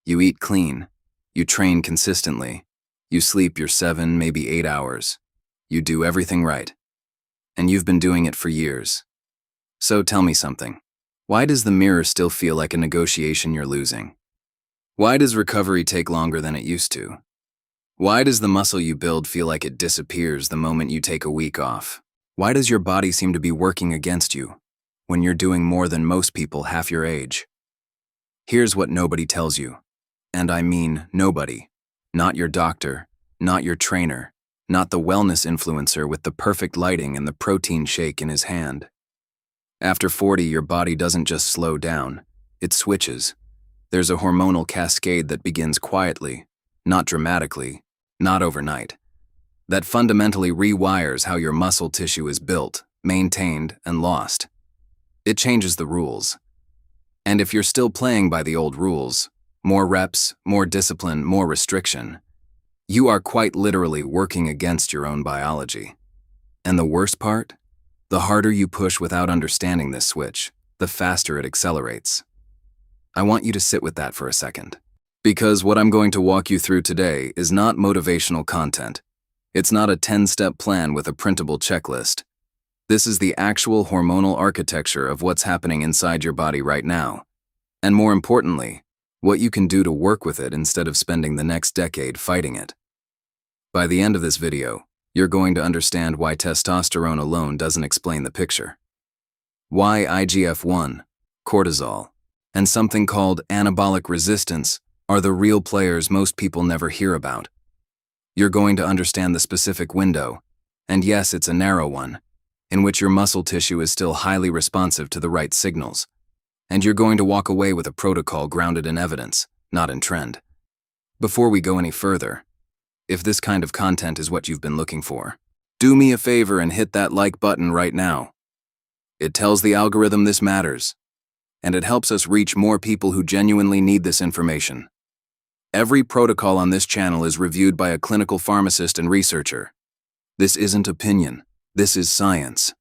You eat clean. You train consistently. You sleep your 7, maybe 8 hours. You do everything right. And you've been doing it for years. So tell me something. Why does the mirror still feel like a negotiation you're losing? Why does recovery take longer than it used to? Why does the muscle you build feel like it disappears the moment you take a week off? Why does your body seem to be working against you when you're doing more than most people half your age? Here's what nobody tells you. And I mean nobody. Not your doctor, not your trainer, not the wellness influencer with the perfect lighting and the protein shake in his hand. After 40, your body doesn't just slow down, it switches. There's a hormonal cascade that begins quietly, not dramatically, not overnight, that fundamentally rewires how your muscle tissue is built, maintained, and lost. It changes the rules. And if you're still playing by the old rules, more reps, more discipline, more restriction, you are quite literally working against your own biology. And the worst part? The harder you push without understanding this switch, the faster it accelerates. I want you to sit with that for a second. Because what I'm going to walk you through today is not motivational content. It's not a 10-step plan with a printable checklist. This is the actual hormonal architecture of what's happening inside your body right now. And more importantly, what you can do to work with it instead of spending the next decade fighting it. By the end of this video, you're going to understand why testosterone alone doesn't explain the picture. Why IGF-1, cortisol, and something called anabolic resistance are the real players most people never hear about. You're going to understand the specific window, and yes, it's a narrow one, in which your muscle tissue is still highly responsive to the right signals. And you're going to walk away with a protocol grounded in evidence, not in trend. Before we go any further, if this kind of content is what you've been looking for, do me a favor and hit that like button right now. It tells the algorithm this matters, and it helps us reach more people who genuinely need this information. Every protocol on this channel is reviewed by a clinical pharmacist and researcher. This isn't opinion, this is science.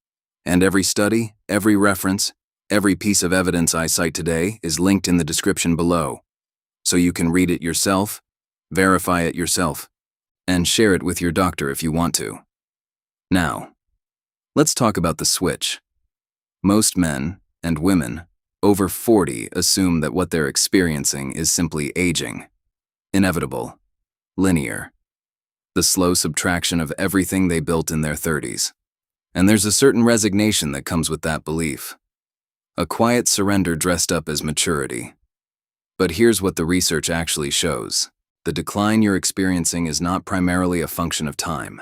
And every study, every reference, every piece of evidence I cite today is linked in the description below, so you can read it yourself, verify it yourself, and share it with your doctor if you want to. Now, let's talk about the switch. Most men and women over 40 assume that what they're experiencing is simply aging. Inevitable, linear, the slow subtraction of everything they built in their 30s. And there's a certain resignation that comes with that belief. A quiet surrender dressed up as maturity. But here's what the research actually shows. The decline you're experiencing is not primarily a function of time.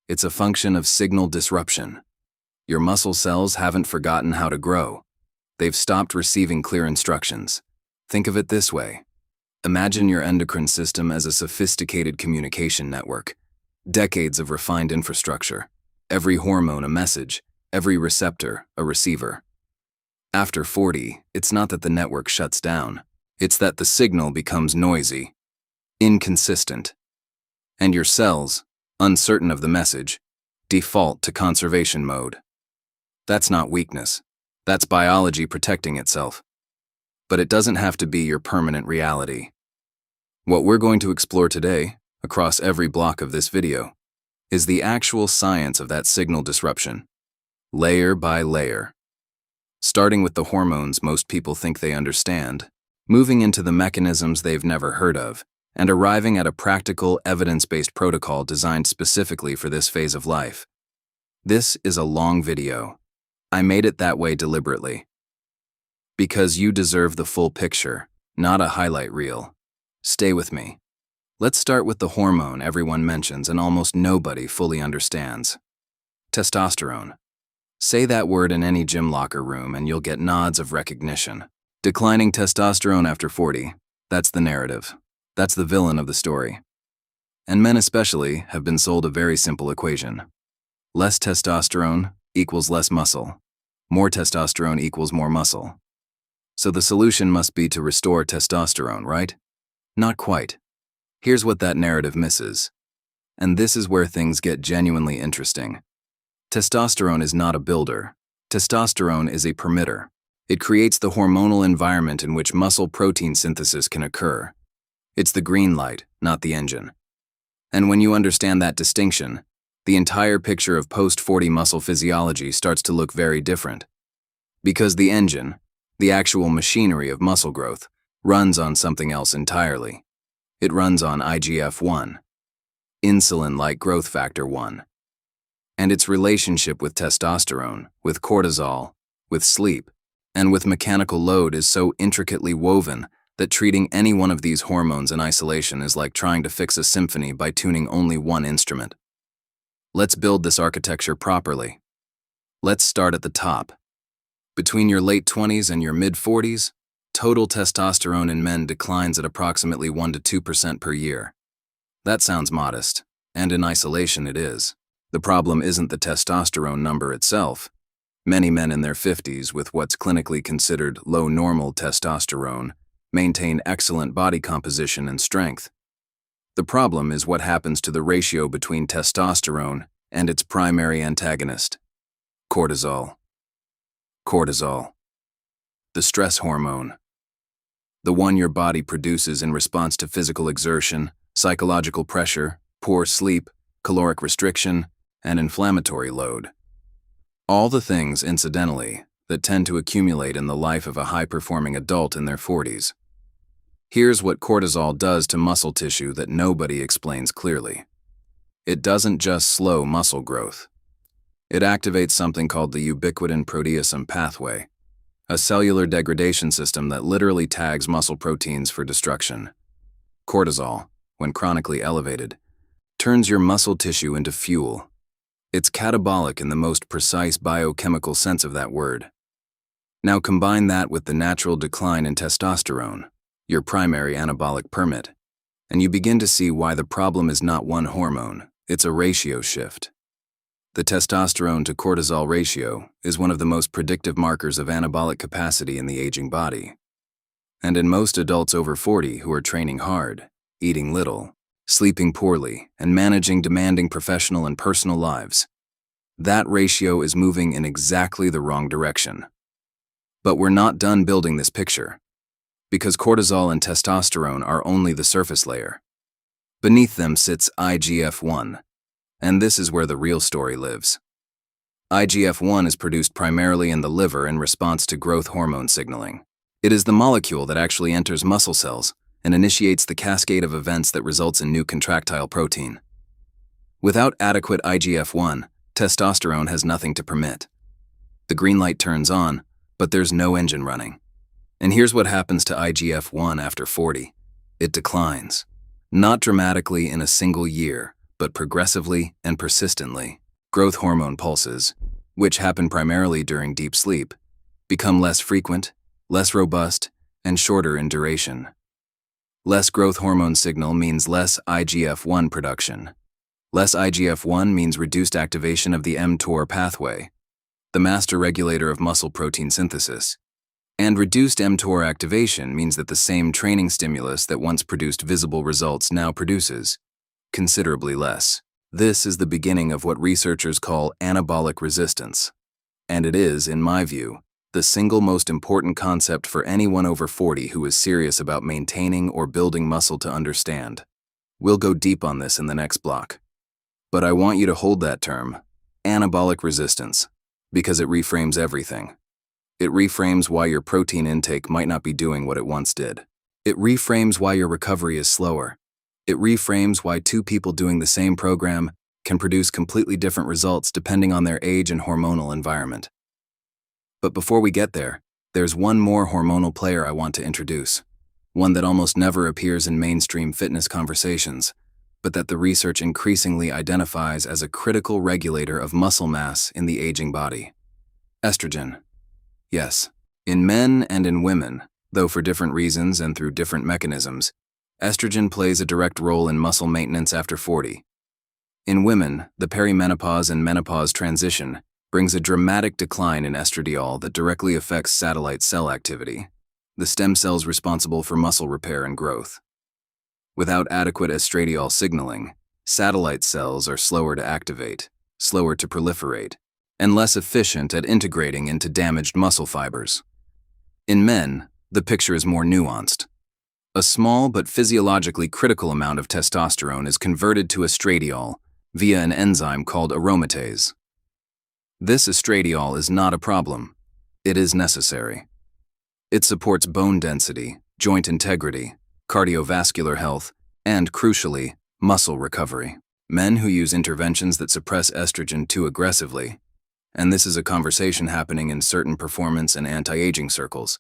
It's a function of signal disruption. Your muscle cells haven't forgotten how to grow. They've stopped receiving clear instructions. Think of it this way. Imagine your endocrine system as a sophisticated communication network. Decades of refined infrastructure. Every hormone a message, every receptor a receiver. After 40, it's not that the network shuts down. It's that the signal becomes noisy, inconsistent, and your cells, uncertain of the message, default to conservation mode. That's not weakness. That's biology protecting itself. But it doesn't have to be your permanent reality. What we're going to explore today, across every block of this video, is the actual science of that signal disruption, layer by layer. Starting with the hormones most people think they understand, moving into the mechanisms they've never heard of, and arriving at a practical, evidence-based protocol designed specifically for this phase of life. This is a long video. I made it that way deliberately. Because you deserve the full picture, not a highlight reel. Stay with me. Let's start with the hormone everyone mentions and almost nobody fully understands. Testosterone. Say that word in any gym locker room and you'll get nods of recognition. Declining testosterone after 40, that's the narrative. That's the villain of the story. And men especially have been sold a very simple equation. Less testosterone equals less muscle. More testosterone equals more muscle. So the solution must be to restore testosterone, right? Not quite. Here's what that narrative misses. And this is where things get genuinely interesting. Testosterone is not a builder. Testosterone is a permitter. It creates the hormonal environment in which muscle protein synthesis can occur. It's the green light, not the engine. And when you understand that distinction, the entire picture of post-40 muscle physiology starts to look very different. Because the engine, the actual machinery of muscle growth, runs on something else entirely. It runs on IGF-1, insulin-like growth factor 1. And its relationship with testosterone, with cortisol, with sleep, and with mechanical load is so intricately woven that treating any one of these hormones in isolation is like trying to fix a symphony by tuning only one instrument. Let's build this architecture properly. Let's start at the top. Between your late 20s and your mid-40s, total testosterone in men declines at approximately 1 to 2% per year. That sounds modest, and in isolation it is. The problem isn't the testosterone number itself. Many men in their 50s with what's clinically considered low normal testosterone maintain excellent body composition and strength. The problem is what happens to the ratio between testosterone and its primary antagonist, cortisol. Cortisol, the stress hormone, the one your body produces in response to physical exertion, psychological pressure, poor sleep, caloric restriction, and inflammatory load. All the things, incidentally, that tend to accumulate in the life of a high-performing adult in their 40s. Here's what cortisol does to muscle tissue that nobody explains clearly. It doesn't just slow muscle growth. It activates something called the ubiquitin-proteasome pathway, a cellular degradation system that literally tags muscle proteins for destruction. Cortisol, when chronically elevated, turns your muscle tissue into fuel. It's catabolic in the most precise biochemical sense of that word. Now combine that with the natural decline in testosterone, your primary anabolic permit, and you begin to see why the problem is not one hormone, it's a ratio shift. The testosterone to cortisol ratio is one of the most predictive markers of anabolic capacity in the aging body. And in most adults over 40 who are training hard, eating little, sleeping poorly, and managing demanding professional and personal lives, that ratio is moving in exactly the wrong direction. But we're not done building this picture, because cortisol and testosterone are only the surface layer. Beneath them sits IGF-1, and this is where the real story lives. IGF-1 is produced primarily in the liver in response to growth hormone signaling. It is the molecule that actually enters muscle cells and initiates the cascade of events that results in new contractile protein. Without adequate IGF-1, testosterone has nothing to permit. The green light turns on, but there's no engine running. And here's what happens to IGF-1 after 40. It declines. Not dramatically in a single year, but progressively and persistently. Growth hormone pulses, which happen primarily during deep sleep, become less frequent, less robust, and shorter in duration. Less growth hormone signal means less IGF-1 production. Less IGF-1 means reduced activation of the mTOR pathway, the master regulator of muscle protein synthesis. And reduced mTOR activation means that the same training stimulus that once produced visible results now produces considerably less. This is the beginning of what researchers call anabolic resistance. And it is, in my view, the single most important concept for anyone over 40 who is serious about maintaining or building muscle to understand. We'll go deep on this in the next block. But I want you to hold that term, anabolic resistance, because it reframes everything. It reframes why your protein intake might not be doing what it once did. It reframes why your recovery is slower. It reframes why two people doing the same program can produce completely different results depending on their age and hormonal environment. But before we get there, there's one more hormonal player I want to introduce, one that almost never appears in mainstream fitness conversations, but that the research increasingly identifies as a critical regulator of muscle mass in the aging body. Estrogen. Yes, in men and in women, though for different reasons and through different mechanisms, estrogen plays a direct role in muscle maintenance after 40. In women, the perimenopause and menopause transition brings a dramatic decline in estradiol that directly affects satellite cell activity, the stem cells responsible for muscle repair and growth. Without adequate estradiol signaling, satellite cells are slower to activate, slower to proliferate, and less efficient at integrating into damaged muscle fibers. In men, the picture is more nuanced. A small but physiologically critical amount of testosterone is converted to estradiol via an enzyme called aromatase. This estradiol is not a problem. It is necessary. It supports bone density, joint integrity, cardiovascular health, and, crucially, muscle recovery. Men who use interventions that suppress estrogen too aggressively, and this is a conversation happening in certain performance and anti-aging circles,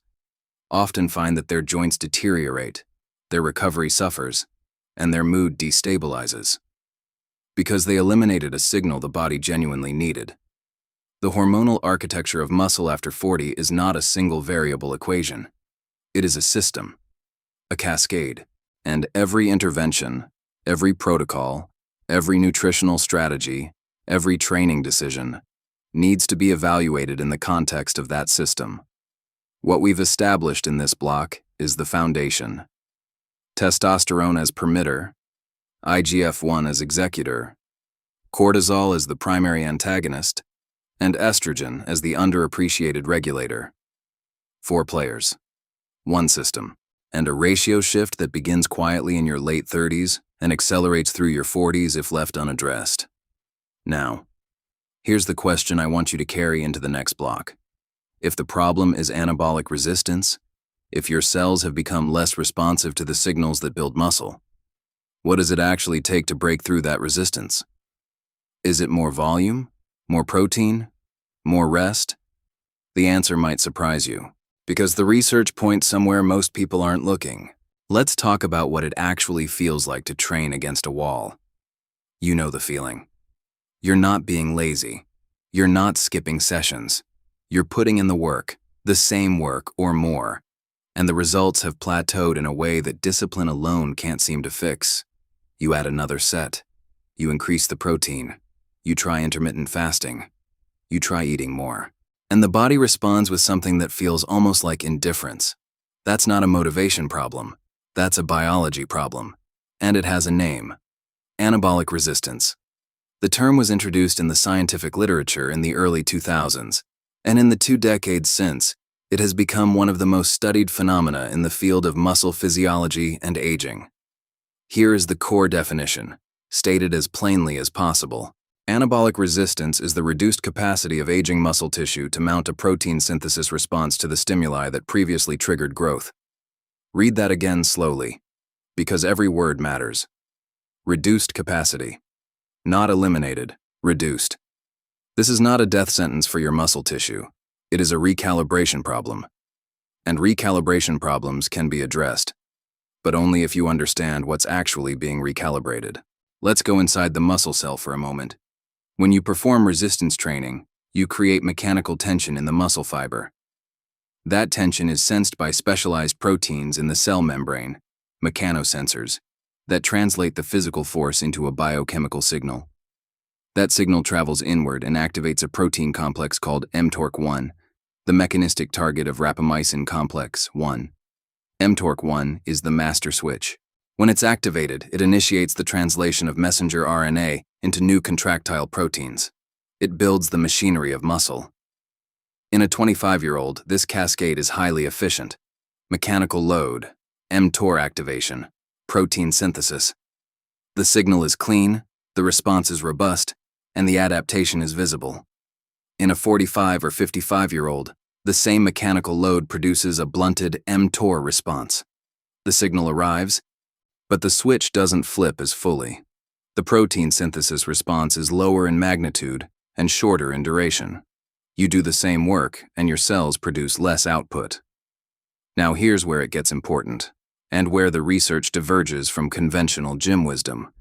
often find that their joints deteriorate, their recovery suffers, and their mood destabilizes. Because they eliminated a signal the body genuinely needed. The hormonal architecture of muscle after 40 is not a single variable equation. It is a system, a cascade, and every intervention, every protocol, every nutritional strategy, every training decision needs to be evaluated in the context of that system. What we've established in this block is the foundation. Testosterone as permitter, IGF-1 as executor, cortisol as the primary antagonist, and estrogen as the underappreciated regulator. 4 players, 1 system, and a ratio shift that begins quietly in your late 30s and accelerates through your 40s if left unaddressed. Now, here's the question I want you to carry into the next block. If the problem is anabolic resistance, if your cells have become less responsive to the signals that build muscle, what does it actually take to break through that resistance? Is it more volume, more protein, more rest? The answer might surprise you, because the research points somewhere most people aren't looking. Let's talk about what it actually feels like to train against a wall. You know the feeling. You're not being lazy. You're not skipping sessions. You're putting in the work, the same work or more, and the results have plateaued in a way that discipline alone can't seem to fix. You add another set. You increase the protein. You try intermittent fasting. You try eating more. And the body responds with something that feels almost like indifference. That's not a motivation problem. That's a biology problem. And it has a name. Anabolic resistance. The term was introduced in the scientific literature in the early 2000s. And in the 2 decades since, it has become one of the most studied phenomena in the field of muscle physiology and aging. Here is the core definition, stated as plainly as possible. Anabolic resistance is the reduced capacity of aging muscle tissue to mount a protein synthesis response to the stimuli that previously triggered growth. Read that again slowly, because every word matters. Reduced capacity. Not eliminated, reduced. This is not a death sentence for your muscle tissue. It is a recalibration problem. And recalibration problems can be addressed, but only if you understand what's actually being recalibrated. Let's go inside the muscle cell for a moment. When you perform resistance training, you create mechanical tension in the muscle fiber. That tension is sensed by specialized proteins in the cell membrane, mechanosensors, that translate the physical force into a biochemical signal. That signal travels inward and activates a protein complex called mTORC1, the mechanistic target of rapamycin complex 1. mTORC1 is the master switch. When it's activated, it initiates the translation of messenger RNA into new contractile proteins. It builds the machinery of muscle. In a 25-year-old, this cascade is highly efficient. Mechanical load, mTOR activation, protein synthesis. The signal is clean, the response is robust, and the adaptation is visible. In a 45 or 55-year-old, the same mechanical load produces a blunted mTOR response. The signal arrives, but the switch doesn't flip as fully. The protein synthesis response is lower in magnitude and shorter in duration. You do the same work, and your cells produce less output. Now here's where it gets important, and where the research diverges from conventional gym wisdom.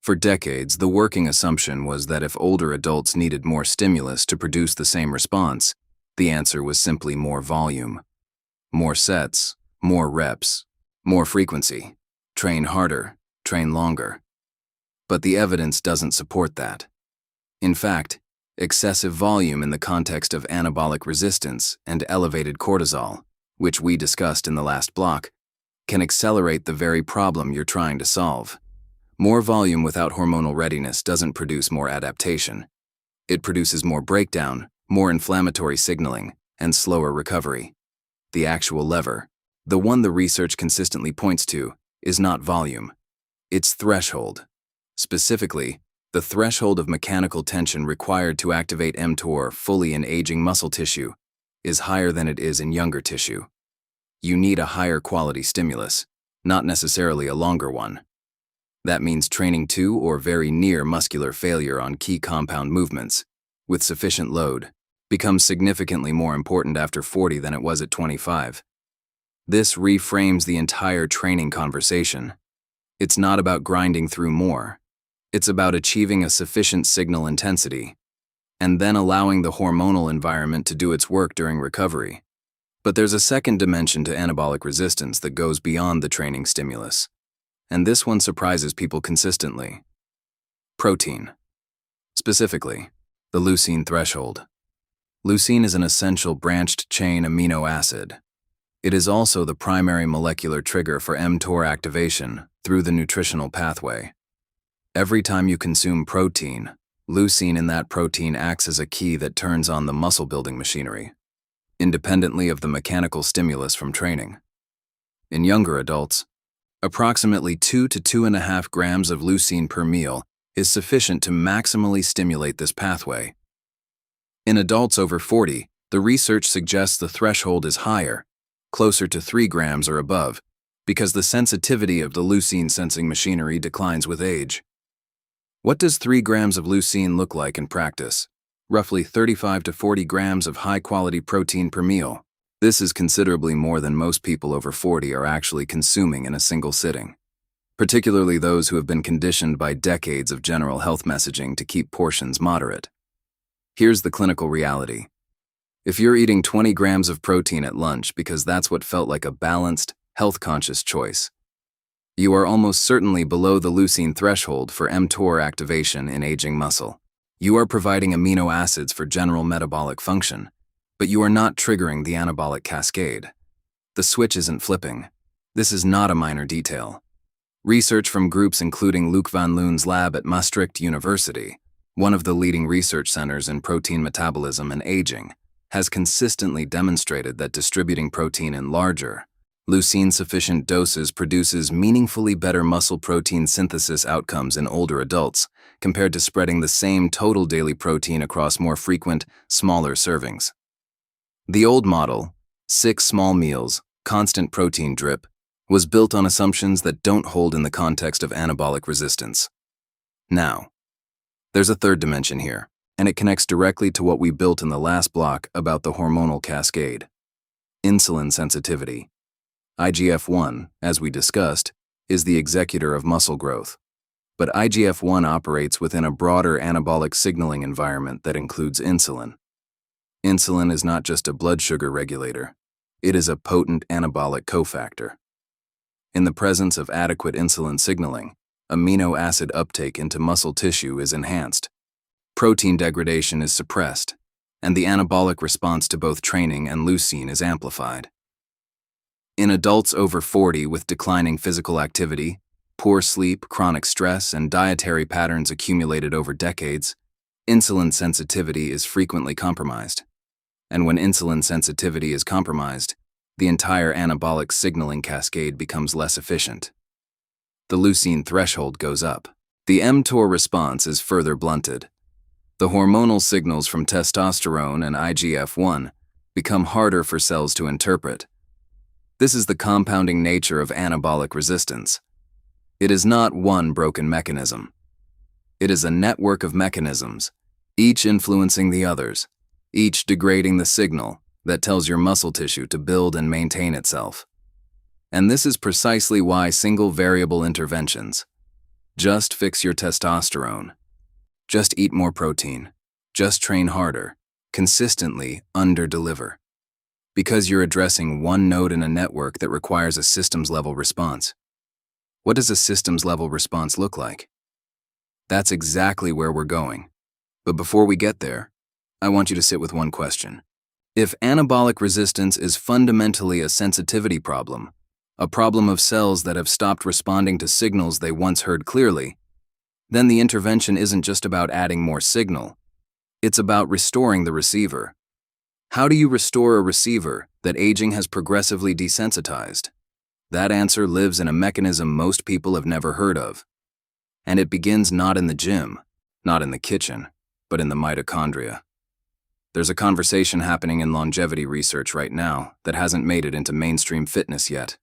For decades, the working assumption was that if older adults needed more stimulus to produce the same response, the answer was simply more volume. More sets, more reps, more frequency. Train harder, train longer. But the evidence doesn't support that. In fact, excessive volume in the context of anabolic resistance and elevated cortisol, which we discussed in the last block, can accelerate the very problem you're trying to solve. More volume without hormonal readiness doesn't produce more adaptation. It produces more breakdown, more inflammatory signaling, and slower recovery. The actual lever, The one the research consistently points to is not volume. It's threshold. Specifically, the threshold of mechanical tension required to activate mTOR fully in aging muscle tissue is higher than it is in younger tissue. You need a higher quality stimulus, not necessarily a longer one. That means training to or very near muscular failure on key compound movements, with sufficient load, becomes significantly more important after 40 than it was at 25. This reframes the entire training conversation. It's not about grinding through more. It's about achieving a sufficient signal intensity, and then allowing the hormonal environment to do its work during recovery. But there's a second dimension to anabolic resistance that goes beyond the training stimulus, and this one surprises people consistently. Protein. Specifically, the leucine threshold. Leucine is an essential branched-chain amino acid. It is also the primary molecular trigger for mTOR activation through the nutritional pathway. Every time you consume protein, leucine in that protein acts as a key that turns on the muscle-building machinery, independently of the mechanical stimulus from training. In younger adults, approximately 2 to 2.5 grams of leucine per meal is sufficient to maximally stimulate this pathway. In adults over 40, the research suggests the threshold is higher, closer to 3 grams or above, because the sensitivity of the leucine sensing machinery declines with age. What does 3 grams of leucine look like in practice? Roughly 35 to 40 grams of high-quality protein per meal. This is considerably more than most people over 40 are actually consuming in a single sitting, particularly those who have been conditioned by decades of general health messaging to keep portions moderate. Here's the clinical reality. If you're eating 20 grams of protein at lunch because that's what felt like a balanced, health-conscious choice, you are almost certainly below the leucine threshold for mTOR activation in aging muscle. You are providing amino acids for general metabolic function, but you are not triggering the anabolic cascade. The switch isn't flipping. This is not a minor detail. Research from groups including Luc van Loon's lab at Maastricht University, one of the leading research centers in protein metabolism and aging, has consistently demonstrated that distributing protein in larger, leucine-sufficient doses produces meaningfully better muscle protein synthesis outcomes in older adults compared to spreading the same total daily protein across more frequent, smaller servings. The old model, 6 small meals, constant protein drip, was built on assumptions that don't hold in the context of anabolic resistance. Now, there's a third dimension here, and it connects directly to what we built in the last block about the hormonal cascade. Insulin sensitivity. IGF-1, as we discussed, is the executor of muscle growth. But IGF-1 operates within a broader anabolic signaling environment that includes insulin. Insulin is not just a blood sugar regulator. It is a potent anabolic cofactor. In the presence of adequate insulin signaling, amino acid uptake into muscle tissue is enhanced. Protein degradation is suppressed, and the anabolic response to both training and leucine is amplified. In adults over 40 with declining physical activity, poor sleep, chronic stress, and dietary patterns accumulated over decades, insulin sensitivity is frequently compromised. And when insulin sensitivity is compromised, the entire anabolic signaling cascade becomes less efficient. The leucine threshold goes up. The mTOR response is further blunted. The hormonal signals from testosterone and IGF-1 become harder for cells to interpret. This is the compounding nature of anabolic resistance. It is not one broken mechanism. It is a network of mechanisms, each influencing the others, each degrading the signal that tells your muscle tissue to build and maintain itself. And this is precisely why single variable interventions, just fix your testosterone, just eat more protein, just train harder, consistently underdeliver. Because you're addressing one node in a network that requires a systems-level response. What does a systems-level response look like? That's exactly where we're going. But before we get there, I want you to sit with one question. If anabolic resistance is fundamentally a sensitivity problem, a problem of cells that have stopped responding to signals they once heard clearly, then the intervention isn't just about adding more signal. It's about restoring the receiver. How do you restore a receiver that aging has progressively desensitized. That answer lives in a mechanism most people have never heard of. And it begins not in the gym, not in the kitchen, but in the mitochondria. There's a conversation happening in longevity research right now that hasn't made it into mainstream fitness yet.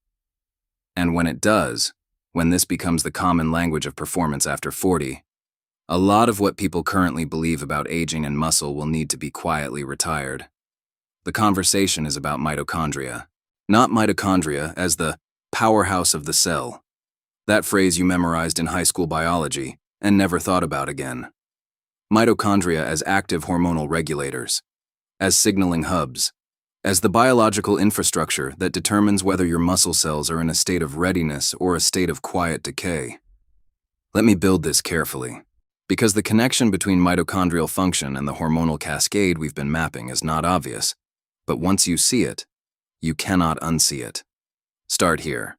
And when it does, when this becomes the common language of performance after 40, a lot of what people currently believe about aging and muscle will need to be quietly retired. The conversation is about mitochondria, not mitochondria as the powerhouse of the cell. That phrase you memorized in high school biology and never thought about again. Mitochondria as active hormonal regulators, as signaling hubs, as the biological infrastructure that determines whether your muscle cells are in a state of readiness or a state of quiet decay. Let me build this carefully, because the connection between mitochondrial function and the hormonal cascade we've been mapping is not obvious, but once you see it, you cannot unsee it. Start here.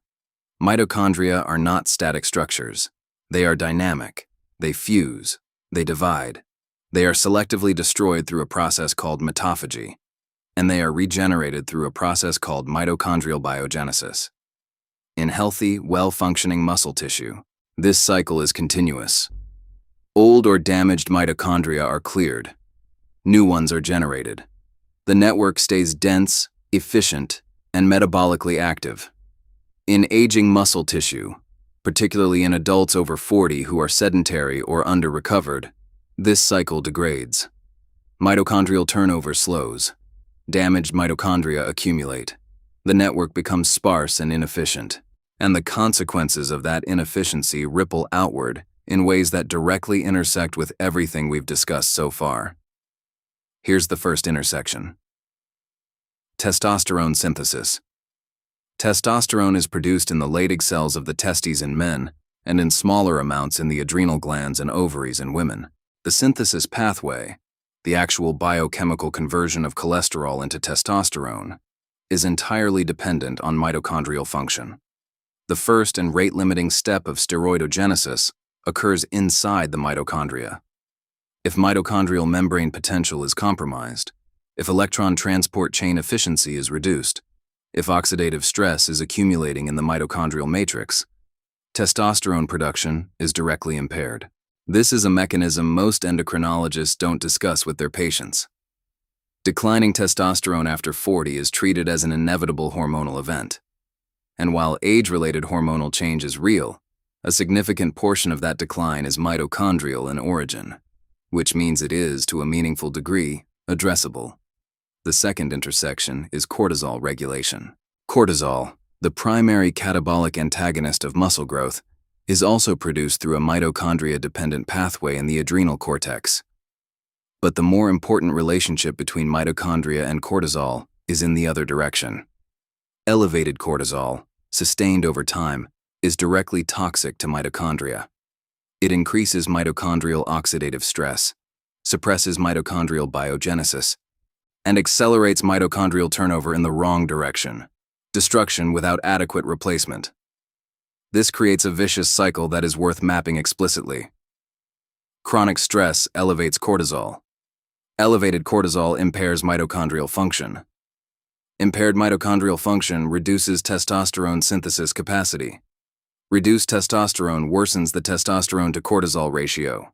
Mitochondria are not static structures. They are dynamic. They fuse. They divide. They are selectively destroyed through a process called mitophagy, and they are regenerated through a process called mitochondrial biogenesis. In healthy, well-functioning muscle tissue, this cycle is continuous. Old or damaged mitochondria are cleared. New ones are generated. The network stays dense, efficient, and metabolically active. In aging muscle tissue, particularly in adults over 40 who are sedentary or under-recovered, this cycle degrades. Mitochondrial turnover slows. Damaged mitochondria accumulate. The network becomes sparse and inefficient, and the consequences of that inefficiency ripple outward in ways that directly intersect with everything we've discussed so far. Here's the first intersection. Testosterone synthesis. Testosterone is produced in the Leydig cells of the testes in men and in smaller amounts in the adrenal glands and ovaries in women. The synthesis pathway, the actual biochemical conversion of cholesterol into testosterone, is entirely dependent on mitochondrial function. The first and rate-limiting step of steroidogenesis occurs inside the mitochondria. If mitochondrial membrane potential is compromised, if electron transport chain efficiency is reduced, if oxidative stress is accumulating in the mitochondrial matrix, testosterone production is directly impaired. This is a mechanism most endocrinologists don't discuss with their patients. Declining testosterone after 40 is treated as an inevitable hormonal event. And while age-related hormonal change is real, a significant portion of that decline is mitochondrial in origin, which means it is, to a meaningful degree, addressable. The second intersection is cortisol regulation. Cortisol, the primary catabolic antagonist of muscle growth, is also produced through a mitochondria-dependent pathway in the adrenal cortex. But the more important relationship between mitochondria and cortisol is in the other direction. Elevated cortisol, sustained over time, is directly toxic to mitochondria. It increases mitochondrial oxidative stress, suppresses mitochondrial biogenesis, and accelerates mitochondrial turnover in the wrong direction, destruction without adequate replacement. This creates a vicious cycle that is worth mapping explicitly. Chronic stress elevates cortisol. Elevated cortisol impairs mitochondrial function. Impaired mitochondrial function reduces testosterone synthesis capacity. Reduced testosterone worsens the testosterone to cortisol ratio.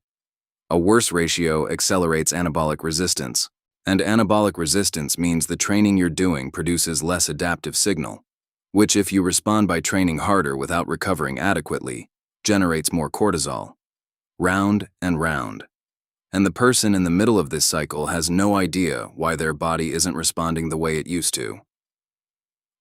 A worse ratio accelerates anabolic resistance. And anabolic resistance means the training you're doing produces less adaptive signal, which, if you respond by training harder without recovering adequately, generates more cortisol. Round and round. And the person in the middle of this cycle has no idea why their body isn't responding the way it used to.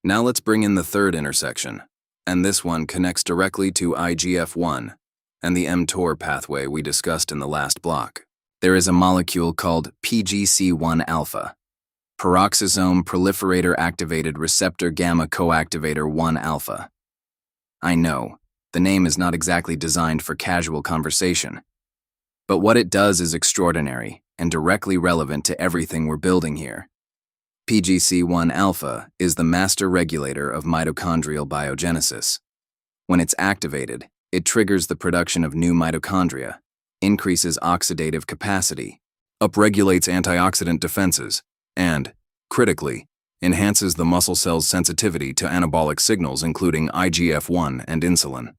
Now let's bring in the third intersection, and this one connects directly to IGF-1 and the mTOR pathway we discussed in the last block. There is a molecule called PGC1 alpha, peroxisome proliferator activated receptor gamma coactivator 1 alpha. I know, the name is not exactly designed for casual conversation, but what it does is extraordinary and directly relevant to everything we're building here. PGC1 alpha is the master regulator of mitochondrial biogenesis. When it's activated, it triggers the production of new mitochondria, increases oxidative capacity, upregulates antioxidant defenses, and, critically, enhances the muscle cell's sensitivity to anabolic signals including IGF-1 and insulin.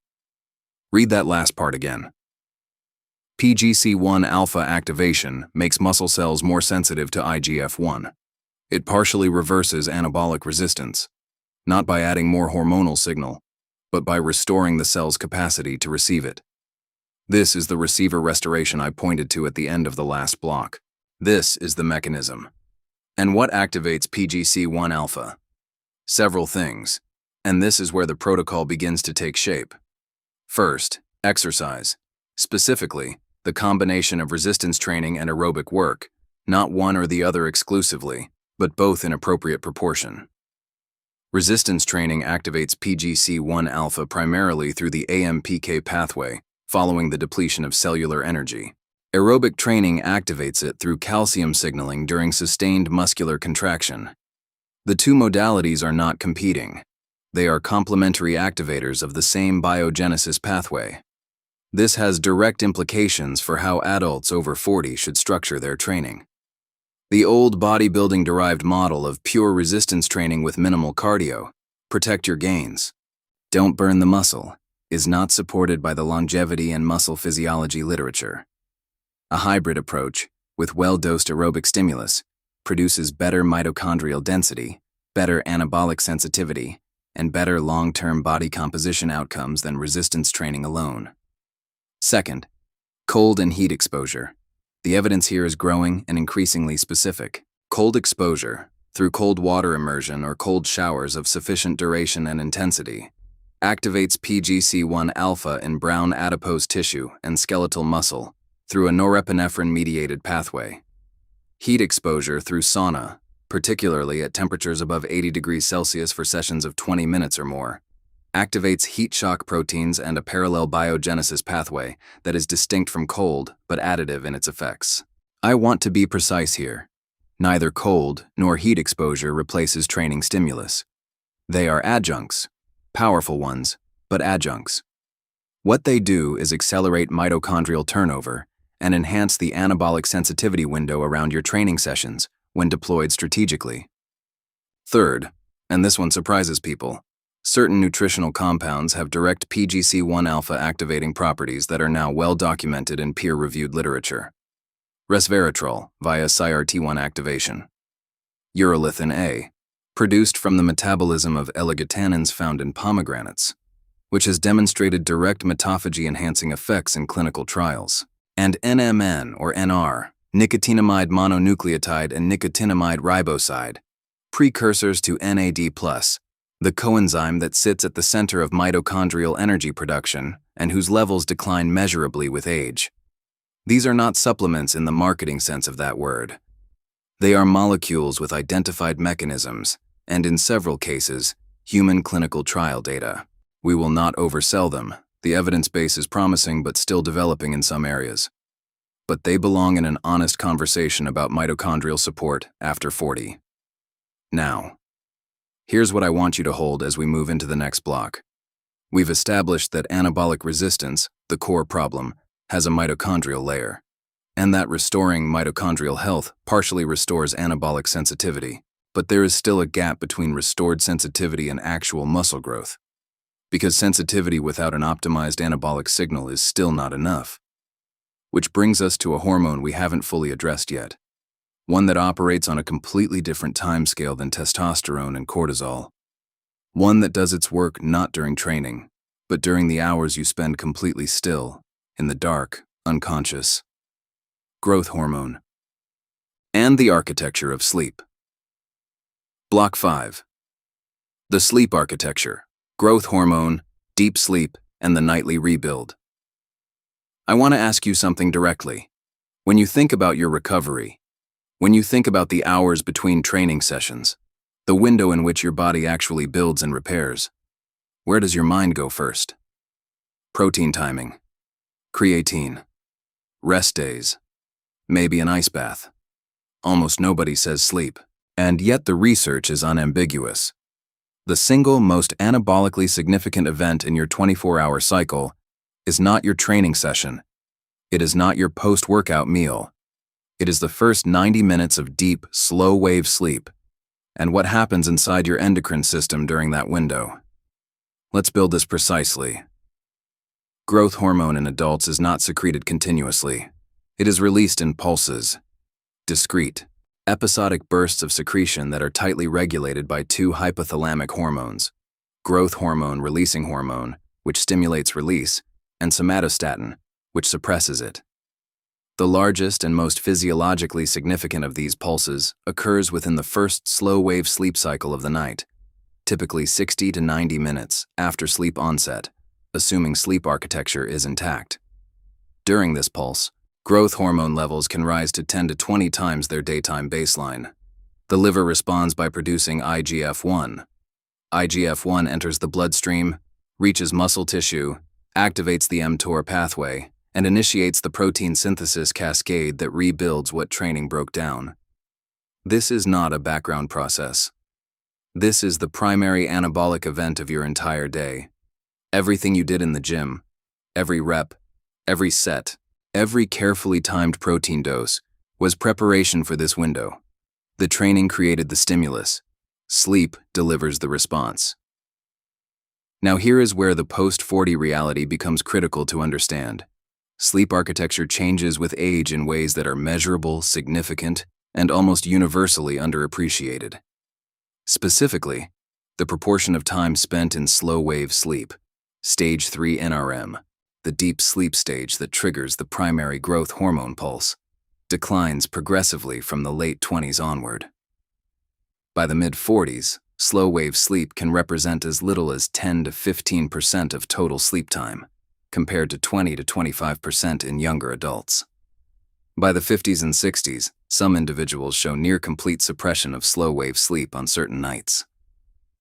Read that last part again. PGC-1 alpha activation makes muscle cells more sensitive to IGF-1. It partially reverses anabolic resistance, not by adding more hormonal signal, but by restoring the cell's capacity to receive it. This is the receiver restoration I pointed to at the end of the last block. This is the mechanism. And what activates PGC-1 alpha? Several things, and this is where the protocol begins to take shape. First, exercise. Specifically, the combination of resistance training and aerobic work, not one or the other exclusively, but both in appropriate proportion. Resistance training activates PGC-1 alpha primarily through the AMPK pathway, following the depletion of cellular energy. Aerobic training activates it through calcium signaling during sustained muscular contraction. The two modalities are not competing. They are complementary activators of the same biogenesis pathway. This has direct implications for how adults over 40 should structure their training. The old bodybuilding-derived model of pure resistance training with minimal cardio, protect your gains, don't burn the muscle, is not supported by the longevity and muscle physiology literature. A hybrid approach, with well-dosed aerobic stimulus, produces better mitochondrial density, better anabolic sensitivity, and better long-term body composition outcomes than resistance training alone. Second, cold and heat exposure. The evidence here is growing and increasingly specific. Cold exposure, through cold water immersion or cold showers of sufficient duration and intensity, activates PGC-1 alpha in brown adipose tissue and skeletal muscle through a norepinephrine-mediated pathway. Heat exposure through sauna, particularly at temperatures above 80 degrees Celsius for sessions of 20 minutes or more, activates heat shock proteins and a parallel biogenesis pathway that is distinct from cold but additive in its effects. I want to be precise here. Neither cold nor heat exposure replaces training stimulus. They are adjuncts, powerful ones, but adjuncts. What they do is accelerate mitochondrial turnover and enhance the anabolic sensitivity window around your training sessions when deployed strategically. Third, and this one surprises people, certain nutritional compounds have direct PGC-1 alpha activating properties that are now well documented in peer-reviewed literature. Resveratrol via CYRT1 activation. Urolithin A, produced from the metabolism of L-glutanins found in pomegranates, which has demonstrated direct mitophagy-enhancing effects in clinical trials. And NMN or NR, nicotinamide mononucleotide and nicotinamide riboside, precursors to NAD+, the coenzyme that sits at the center of mitochondrial energy production and whose levels decline measurably with age. These are not supplements in the marketing sense of that word. They are molecules with identified mechanisms and, in several cases, human clinical trial data. We will not oversell them. The evidence base is promising but still developing in some areas. But they belong in an honest conversation about mitochondrial support after 40. Now, here's what I want you to hold as we move into the next block. We've established that anabolic resistance, the core problem, has a mitochondrial layer, and that restoring mitochondrial health partially restores anabolic sensitivity, but there is still a gap between restored sensitivity and actual muscle growth, because sensitivity without an optimized anabolic signal is still not enough. Which brings us to a hormone we haven't fully addressed yet, one that operates on a completely different timescale than testosterone and cortisol, one that does its work not during training, but during the hours you spend completely still, in the dark, unconscious. Growth hormone. And the architecture of sleep. Block 5. The sleep architecture, growth hormone, deep sleep, and the nightly rebuild. I want to ask you something directly. When you think about your recovery, when you think about the hours between training sessions, the window in which your body actually builds and repairs, where does your mind go first? Protein timing, creatine, rest days, maybe an ice bath. Almost nobody says sleep, and yet the research is unambiguous. The single most anabolically significant event in your 24-hour cycle is not your training session. It is not your post-workout meal. It is the first 90 minutes of deep, slow-wave sleep, and what happens inside your endocrine system during that window. Let's build this precisely. Growth hormone in adults is not secreted continuously. It is released in pulses, discrete, episodic bursts of secretion that are tightly regulated by two hypothalamic hormones: growth hormone releasing hormone, which stimulates release, and somatostatin, which suppresses it. The largest and most physiologically significant of these pulses occurs within the first slow-wave sleep cycle of the night, typically 60 to 90 minutes after sleep onset, assuming sleep architecture is intact. During this pulse, growth hormone levels can rise to 10 to 20 times their daytime baseline. The liver responds by producing IGF-1. IGF-1 enters the bloodstream, reaches muscle tissue, activates the mTOR pathway, and initiates the protein synthesis cascade that rebuilds what training broke down. This is not a background process. This is the primary anabolic event of your entire day. Everything you did in the gym, every rep, every set, every carefully timed protein dose, was preparation for this window. The training created the stimulus. Sleep delivers the response. Now here is where the post-40 reality becomes critical to understand. Sleep architecture changes with age in ways that are measurable, significant, and almost universally underappreciated. Specifically, the proportion of time spent in slow-wave sleep, stage 3 NRM, the deep sleep stage that triggers the primary growth hormone pulse, declines progressively from the late 20s onward. By the mid-40s, slow-wave sleep can represent as little as 10 to 15% of total sleep time, compared to 20 to 25% in younger adults. By the 50s and 60s, some individuals show near-complete suppression of slow-wave sleep on certain nights.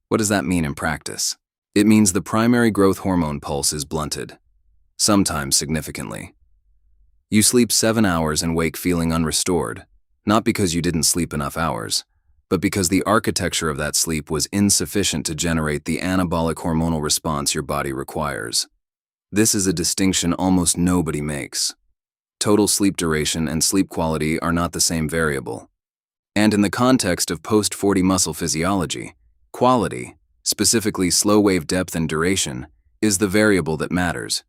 What does that mean in practice? It means the primary growth hormone pulse is blunted, sometimes significantly. You sleep 7 hours and wake feeling unrestored, not because you didn't sleep enough hours, but because the architecture of that sleep was insufficient to generate the anabolic hormonal response your body requires. This is a distinction almost nobody makes. Total sleep duration and sleep quality are not the same variable. And in the context of post-40 muscle physiology, quality, specifically slow-wave depth and duration, is the variable that matters.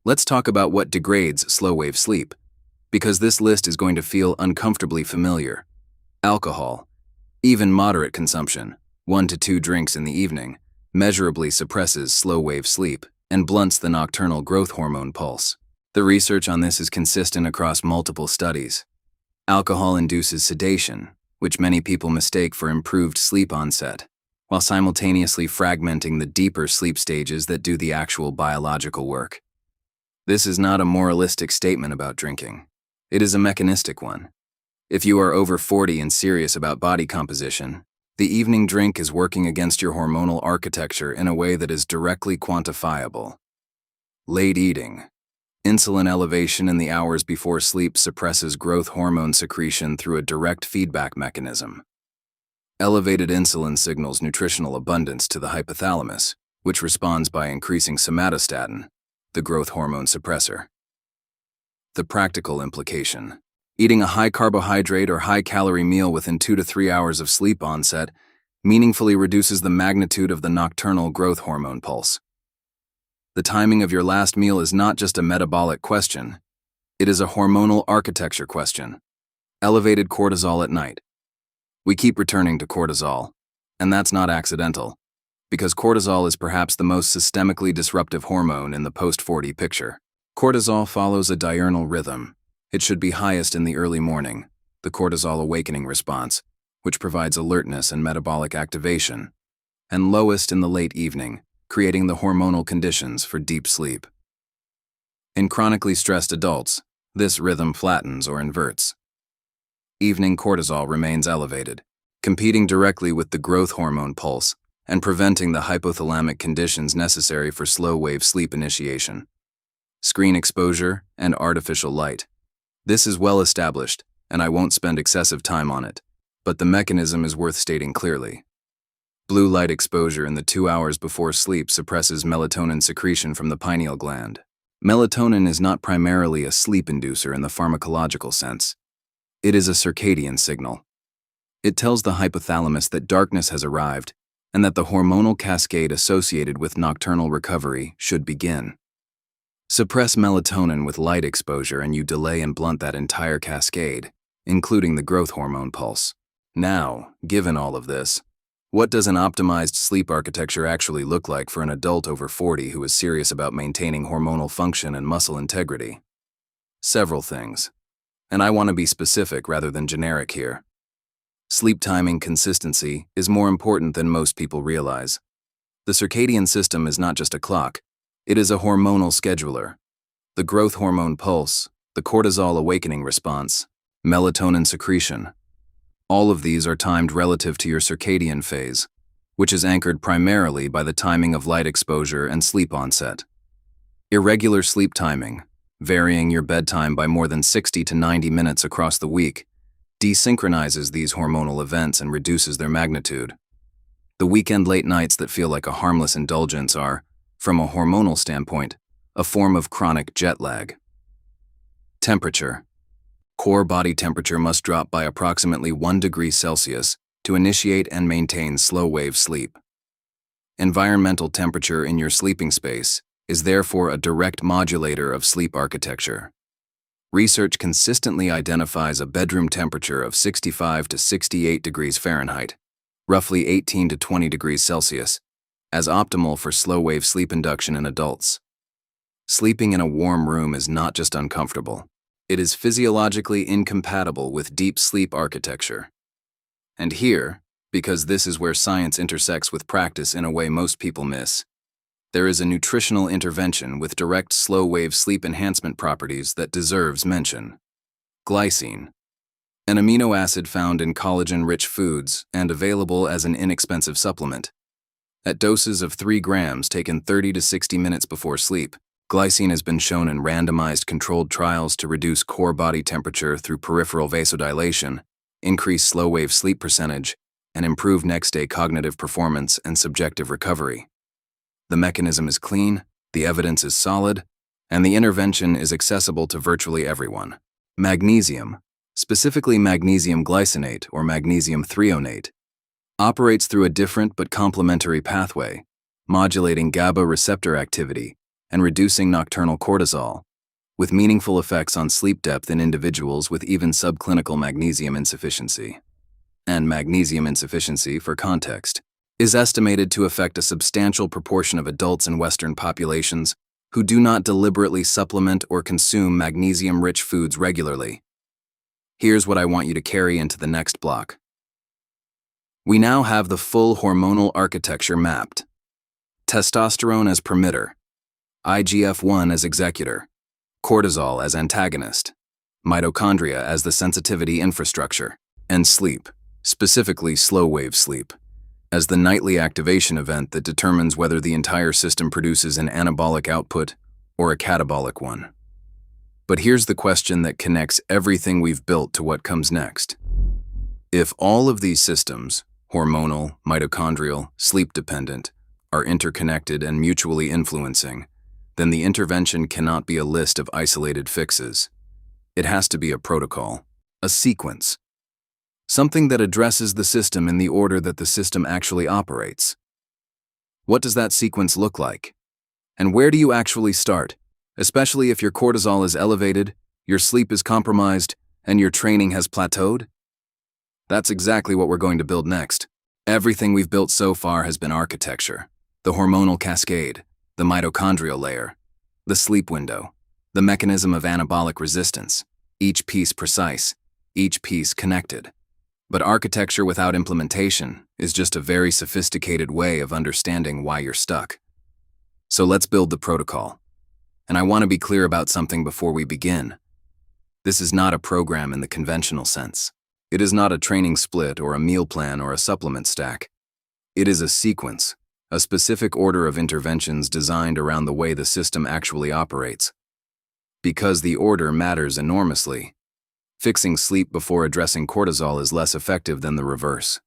Let's talk about what degrades slow-wave sleep, because this list is going to feel uncomfortably familiar. Alcohol, even moderate consumption, 1 to 2 drinks in the evening, measurably suppresses slow-wave sleep and blunts the nocturnal growth hormone pulse. The research on this is consistent across multiple studies. Alcohol induces sedation, which many people mistake for improved sleep onset, while simultaneously fragmenting the deeper sleep stages that do the actual biological work. This is not a moralistic statement about drinking. It is a mechanistic one. If you are over 40 and serious about body composition, the evening drink is working against your hormonal architecture in a way that is directly quantifiable. Late eating. Insulin elevation in the hours before sleep suppresses growth hormone secretion through a direct feedback mechanism. Elevated insulin signals nutritional abundance to the hypothalamus, which responds by increasing somatostatin, the growth hormone suppressor. The practical implication. Eating a high-carbohydrate or high-calorie meal within 2 to 3 hours of sleep onset meaningfully reduces the magnitude of the nocturnal growth hormone pulse. The timing of your last meal is not just a metabolic question. It is a hormonal architecture question. Elevated cortisol at night. We keep returning to cortisol, and that's not accidental, because cortisol is perhaps the most systemically disruptive hormone in the post-40 picture. Cortisol follows a diurnal rhythm. It should be highest in the early morning, the cortisol awakening response, which provides alertness and metabolic activation, and lowest in the late evening, creating the hormonal conditions for deep sleep. In chronically stressed adults, this rhythm flattens or inverts. Evening cortisol remains elevated, competing directly with the growth hormone pulse and preventing the hypothalamic conditions necessary for slow-wave sleep initiation. Screen exposure and artificial light. This is well established, and I won't spend excessive time on it, but the mechanism is worth stating clearly. Blue light exposure in the 2 hours before sleep suppresses melatonin secretion from the pineal gland. Melatonin is not primarily a sleep inducer in the pharmacological sense. It is a circadian signal. It tells the hypothalamus that darkness has arrived and that the hormonal cascade associated with nocturnal recovery should begin. Suppress melatonin with light exposure and you delay and blunt that entire cascade, including the growth hormone pulse. Now, given all of this, what does an optimized sleep architecture actually look like for an adult over 40 who is serious about maintaining hormonal function and muscle integrity? Several things. And I want to be specific rather than generic here. Sleep timing consistency is more important than most people realize. The circadian system is not just a clock, it is a hormonal scheduler. The growth hormone pulse, the cortisol awakening response, melatonin secretion. All of these are timed relative to your circadian phase, which is anchored primarily by the timing of light exposure and sleep onset. Irregular sleep timing, varying your bedtime by more than 60 to 90 minutes across the week, desynchronizes these hormonal events and reduces their magnitude. The weekend late nights that feel like a harmless indulgence are, from a hormonal standpoint, a form of chronic jet lag. Temperature. Core body temperature must drop by approximately 1 degree Celsius to initiate and maintain slow-wave sleep. Environmental temperature in your sleeping space is therefore a direct modulator of sleep architecture. Research consistently identifies a bedroom temperature of 65 to 68 degrees Fahrenheit, roughly 18 to 20 degrees Celsius, as optimal for slow-wave sleep induction in adults. Sleeping in a warm room is not just uncomfortable, it is physiologically incompatible with deep sleep architecture. And here, because this is where science intersects with practice in a way most people miss, there is a nutritional intervention with direct slow-wave sleep enhancement properties that deserves mention. Glycine, an amino acid found in collagen-rich foods and available as an inexpensive supplement. At doses of 3 grams taken 30 to 60 minutes before sleep, glycine has been shown in randomized controlled trials to reduce core body temperature through peripheral vasodilation, increase slow-wave sleep percentage, and improve next-day cognitive performance and subjective recovery. The mechanism is clean, the evidence is solid, and the intervention is accessible to virtually everyone. Magnesium, specifically magnesium glycinate or magnesium threonate, operates through a different but complementary pathway, modulating GABA receptor activity and reducing nocturnal cortisol, with meaningful effects on sleep depth in individuals with even subclinical magnesium insufficiency. And magnesium insufficiency, for context, is estimated to affect a substantial proportion of adults in Western populations who do not deliberately supplement or consume magnesium-rich foods regularly. Here's what I want you to carry into the next block. We now have the full hormonal architecture mapped. Testosterone as permitter, IGF-1 as executor, cortisol as antagonist, mitochondria as the sensitivity infrastructure, and sleep, specifically slow-wave sleep, as the nightly activation event that determines whether the entire system produces an anabolic output or a catabolic one. But here's the question that connects everything we've built to what comes next. If all of these systems, hormonal, mitochondrial, sleep-dependent, are interconnected and mutually influencing, then the intervention cannot be a list of isolated fixes. It has to be a protocol, a sequence. Something that addresses the system in the order that the system actually operates. What does that sequence look like? And where do you actually start, especially if your cortisol is elevated, your sleep is compromised, and your training has plateaued? That's exactly what we're going to build next. Everything we've built so far has been architecture. The hormonal cascade, the mitochondrial layer, the sleep window, the mechanism of anabolic resistance, each piece precise, each piece connected. But architecture without implementation is just a very sophisticated way of understanding why you're stuck. So let's build the protocol. And I want to be clear about something before we begin. This is not a program in the conventional sense. It is not a training split or a meal plan or a supplement stack. It is a sequence, a specific order of interventions designed around the way the system actually operates. Because the order matters enormously. Fixing sleep before addressing cortisol is less effective than the reverse.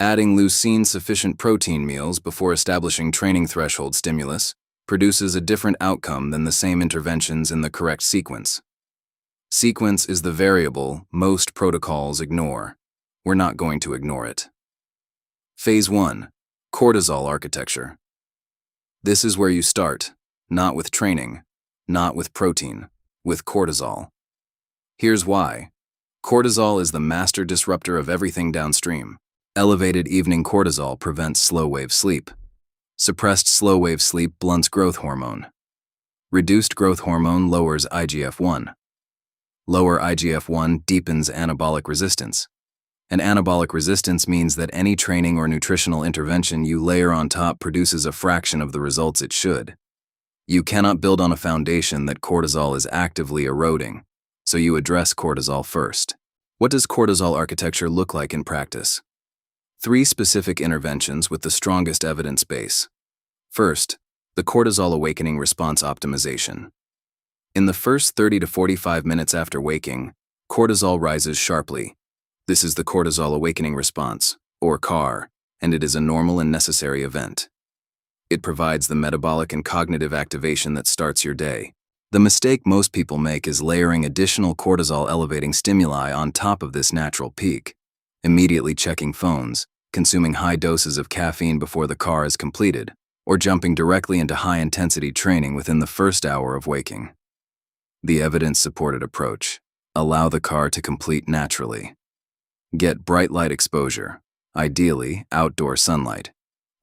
Adding leucine-sufficient protein meals before establishing training threshold stimulus produces a different outcome than the same interventions in the correct sequence. Sequence is the variable most protocols ignore. we're not going to ignore it. Phase 1. Cortisol architecture. This is where you start, not with training, not with protein, with cortisol. Here's why. Cortisol is the master disruptor of everything downstream. Elevated evening cortisol prevents slow-wave sleep. Suppressed slow-wave sleep blunts growth hormone. Reduced growth hormone lowers IGF-1. Lower IGF-1 deepens anabolic resistance. And anabolic resistance means that any training or nutritional intervention you layer on top produces a fraction of the results it should. You cannot build on a foundation that cortisol is actively eroding, so you address cortisol first. What does cortisol architecture look like in practice? 3 specific interventions with the strongest evidence base. First, the cortisol awakening response optimization. In the first 30 to 45 minutes after waking, cortisol rises sharply. This is the cortisol awakening response, or CAR, and it is a normal and necessary event. It provides the metabolic and cognitive activation that starts your day. The mistake most people make is layering additional cortisol-elevating stimuli on top of this natural peak, immediately checking phones, consuming high doses of caffeine before the CAR is completed, or jumping directly into high-intensity training within the first hour of waking. The evidence-supported approach. Allow the CAR to complete naturally. Get bright light exposure, ideally outdoor sunlight,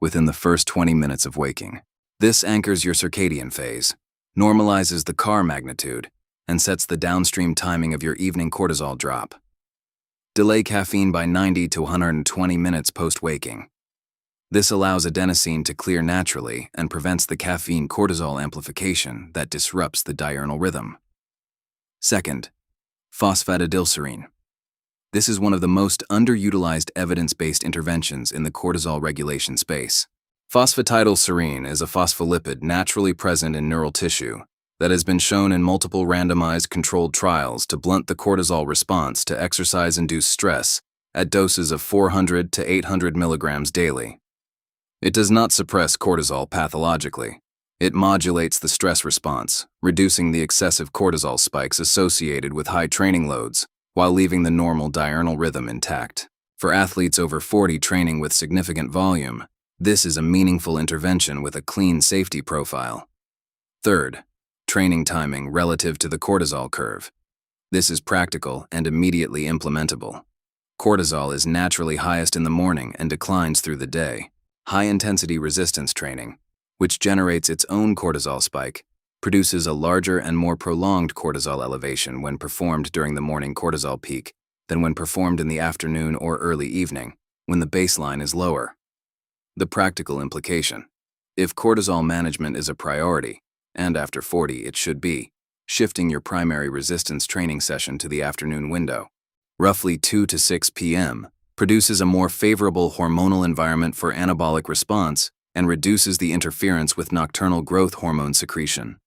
within the first 20 minutes of waking. This anchors your circadian phase, normalizes the CAR magnitude, and sets the downstream timing of your evening cortisol drop. Delay caffeine by 90 to 120 minutes post-waking. This allows adenosine to clear naturally and prevents the caffeine-cortisol amplification that disrupts the diurnal rhythm. Second, phosphatidylserine. This is one of the most underutilized evidence-based interventions in the cortisol regulation space. Phosphatidylserine is a phospholipid naturally present in neural tissue that has been shown in multiple randomized controlled trials to blunt the cortisol response to exercise-induced stress at doses of 400 to 800 milligrams daily. It does not suppress cortisol pathologically. It modulates the stress response, reducing the excessive cortisol spikes associated with high training loads, while leaving the normal diurnal rhythm intact. For athletes over 40 training with significant volume, this is a meaningful intervention with a clean safety profile. Third, training timing relative to the cortisol curve. This is practical and immediately implementable. Cortisol is naturally highest in the morning and declines through the day. High-intensity resistance training, which generates its own cortisol spike, produces a larger and more prolonged cortisol elevation when performed during the morning cortisol peak than when performed in the afternoon or early evening, when the baseline is lower. The practical implication. If cortisol management is a priority, and after 40 it should be, shifting your primary resistance training session to the afternoon window, roughly 2 to 6 p.m., produces a more favorable hormonal environment for anabolic response and reduces the interference with nocturnal growth hormone secretion.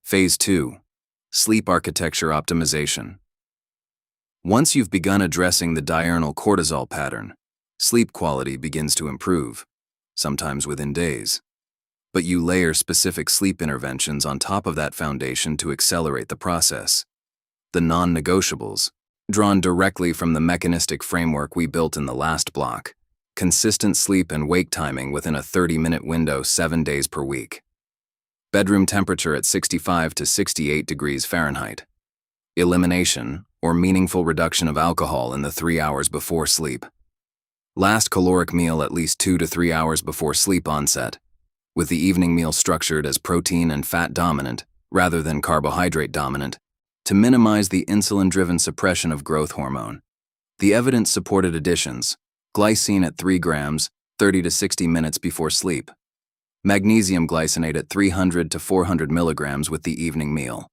Phase 2. Sleep architecture optimization. Once you've begun addressing the diurnal cortisol pattern, sleep quality begins to improve, sometimes within days. But you layer specific sleep interventions on top of that foundation to accelerate the process. The non-negotiables, drawn directly from the mechanistic framework we built in the last block. Consistent sleep and wake timing within a 30-minute window 7 days per week. Bedroom temperature at 65 to 68 degrees Fahrenheit. Elimination or meaningful reduction of alcohol in the 3 hours before sleep. Last caloric meal at least 2 to 3 hours before sleep onset, with the evening meal structured as protein and fat dominant rather than carbohydrate dominant, to minimize the insulin-driven suppression of growth hormone. The evidence-supported additions: glycine at 3 grams, 30 to 60 minutes before sleep. Magnesium glycinate at 300 to 400 milligrams with the evening meal.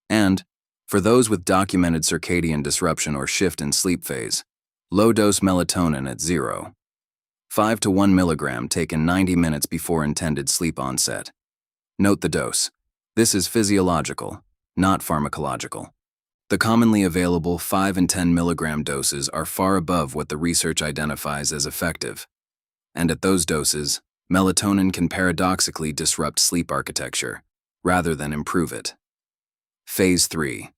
And, for those with documented circadian disruption or shift in sleep phase, low-dose melatonin at 0.5 to 1 milligram taken 90 minutes before intended sleep onset. Note the dose. This is physiological, not pharmacological. The commonly available 5 and 10 milligram doses are far above what the research identifies as effective. And at those doses, melatonin can paradoxically disrupt sleep architecture, rather than improve it. Phase 3.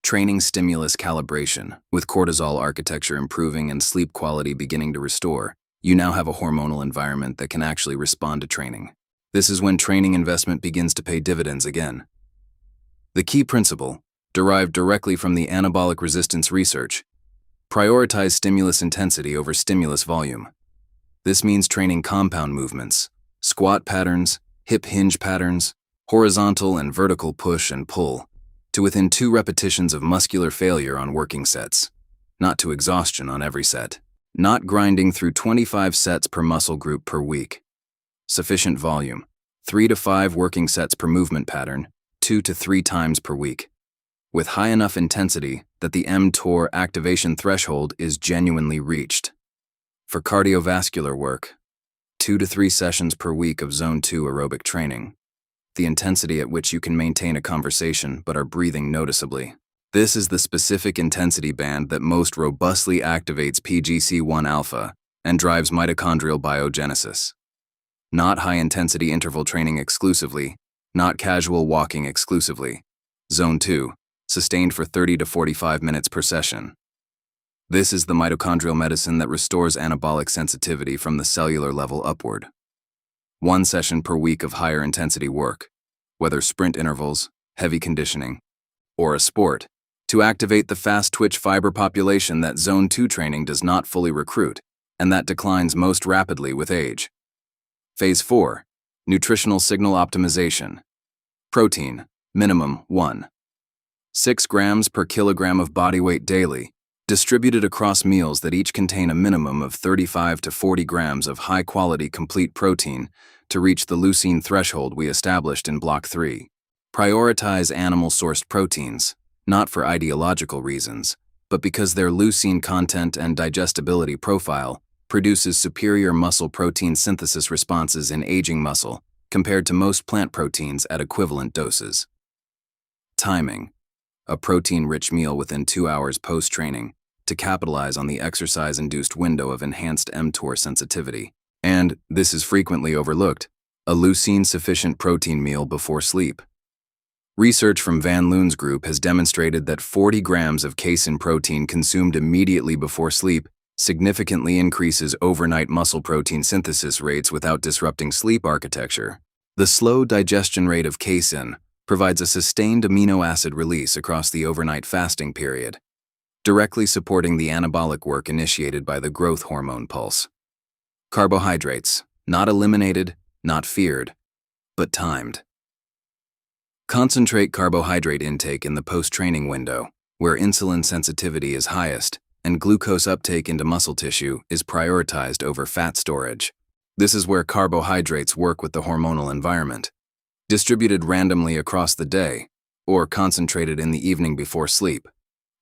Training stimulus calibration. With cortisol architecture improving and sleep quality beginning to restore, you now have a hormonal environment that can actually respond to training. This is when training investment begins to pay dividends again. The key principle, derived directly from the anabolic resistance research, prioritize stimulus intensity over stimulus volume. This means training compound movements, squat patterns, hip hinge patterns, horizontal and vertical push and pull, to within 2 repetitions of muscular failure on working sets, not to exhaustion on every set. Not grinding through 25 sets per muscle group per week. Sufficient volume, 3 to 5 working sets per movement pattern, 2 to 3 times per week. With high enough intensity that the mTOR activation threshold is genuinely reached. For cardiovascular work, 2 to 3 sessions per week of Zone 2 aerobic training. The intensity at which you can maintain a conversation but are breathing noticeably. This is the specific intensity band that most robustly activates PGC1 alpha and drives mitochondrial biogenesis. Not high-intensity interval training exclusively, not casual walking exclusively. Zone 2, sustained for 30 to 45 minutes per session. This is the mitochondrial medicine that restores anabolic sensitivity from the cellular level upward. 1 session per week of higher intensity work, whether sprint intervals, heavy conditioning, or a sport, to activate the fast-twitch fiber population that Zone 2 training does not fully recruit, and that declines most rapidly with age. Phase 4, nutritional signal optimization. Protein, minimum 1.6 grams per kilogram of body weight daily, distributed across meals that each contain a minimum of 35 to 40 grams of high-quality complete protein to reach the leucine threshold we established in Block 3. Prioritize animal-sourced proteins, not for ideological reasons, but because their leucine content and digestibility profile produces superior muscle protein synthesis responses in aging muscle compared to most plant proteins at equivalent doses. Timing. A protein-rich meal within 2 hours post-training to capitalize on the exercise-induced window of enhanced mTOR sensitivity. And, this is frequently overlooked, a leucine-sufficient protein meal before sleep. Research from Van Loon's group has demonstrated that 40 grams of casein protein consumed immediately before sleep significantly increases overnight muscle protein synthesis rates without disrupting sleep architecture. The slow digestion rate of casein provides a sustained amino acid release across the overnight fasting period, directly supporting the anabolic work initiated by the growth hormone pulse. Carbohydrates, not eliminated, not feared, but timed. Concentrate carbohydrate intake in the post-training window, where insulin sensitivity is highest and glucose uptake into muscle tissue is prioritized over fat storage. This is where carbohydrates work with the hormonal environment. Distributed randomly across the day, or concentrated in the evening before sleep,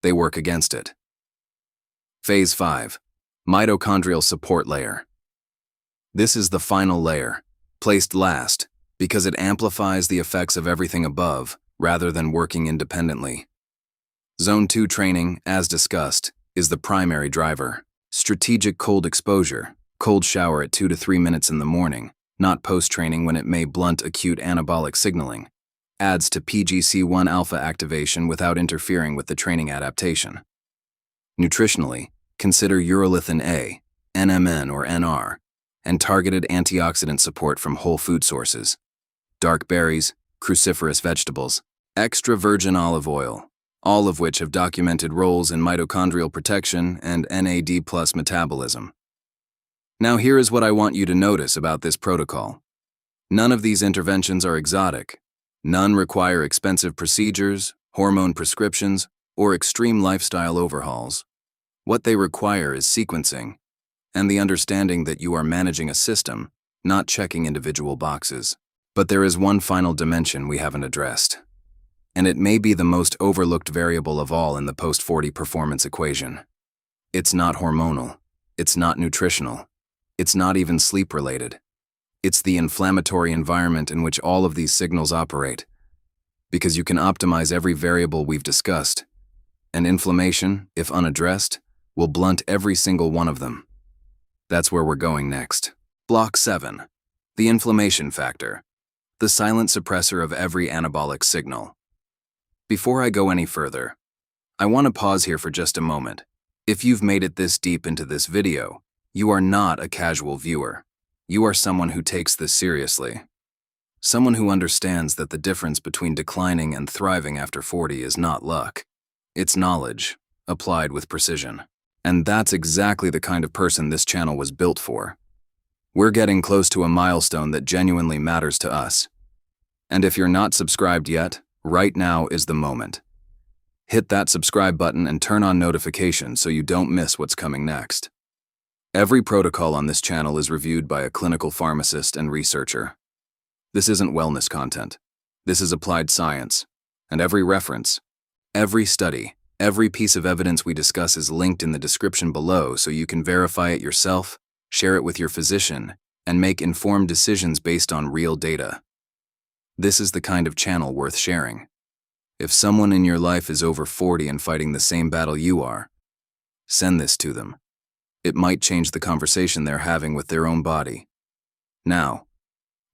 they work against it. Phase 5. Mitochondrial support layer. This is the final layer, placed last, because it amplifies the effects of everything above, rather than working independently. Zone 2 training, as discussed, is the primary driver. Strategic cold exposure, cold shower at 2 to 3 minutes in the morning, not post-training when it may blunt acute anabolic signaling, adds to PGC1 alpha activation without interfering with the training adaptation. Nutritionally, consider urolithin A, NMN or NR, and targeted antioxidant support from whole food sources, dark berries, cruciferous vegetables, extra virgin olive oil, all of which have documented roles in mitochondrial protection and NAD+ metabolism. Now here is what I want you to notice about this protocol. None of these interventions are exotic. None require expensive procedures, hormone prescriptions, or extreme lifestyle overhauls. What they require is sequencing, and the understanding that you are managing a system, not checking individual boxes. But there is one final dimension we haven't addressed, and it may be the most overlooked variable of all in the post-40 performance equation. It's not hormonal. It's not nutritional. It's not even sleep-related. It's the inflammatory environment in which all of these signals operate, because you can optimize every variable we've discussed, and inflammation, if unaddressed, will blunt every single one of them. That's where we're going next. Block 7. The inflammation factor, the silent suppressor of every anabolic signal. Before I go any further, I want to pause here for just a moment. If you've made it this deep into this video, you are not a casual viewer. You are someone who takes this seriously. Someone who understands that the difference between declining and thriving after 40 is not luck. It's knowledge, applied with precision. And that's exactly the kind of person this channel was built for. We're getting close to a milestone that genuinely matters to us. And if you're not subscribed yet, right now is the moment. Hit that subscribe button and turn on notifications so you don't miss what's coming next. Every protocol on this channel is reviewed by a clinical pharmacist and researcher. This isn't wellness content. This is applied science. And every reference, every study, every piece of evidence we discuss is linked in the description below so you can verify it yourself, share it with your physician, and make informed decisions based on real data. This is the kind of channel worth sharing. If someone in your life is over 40 and fighting the same battle you are, send this to them. It might change the conversation they're having with their own body. Now,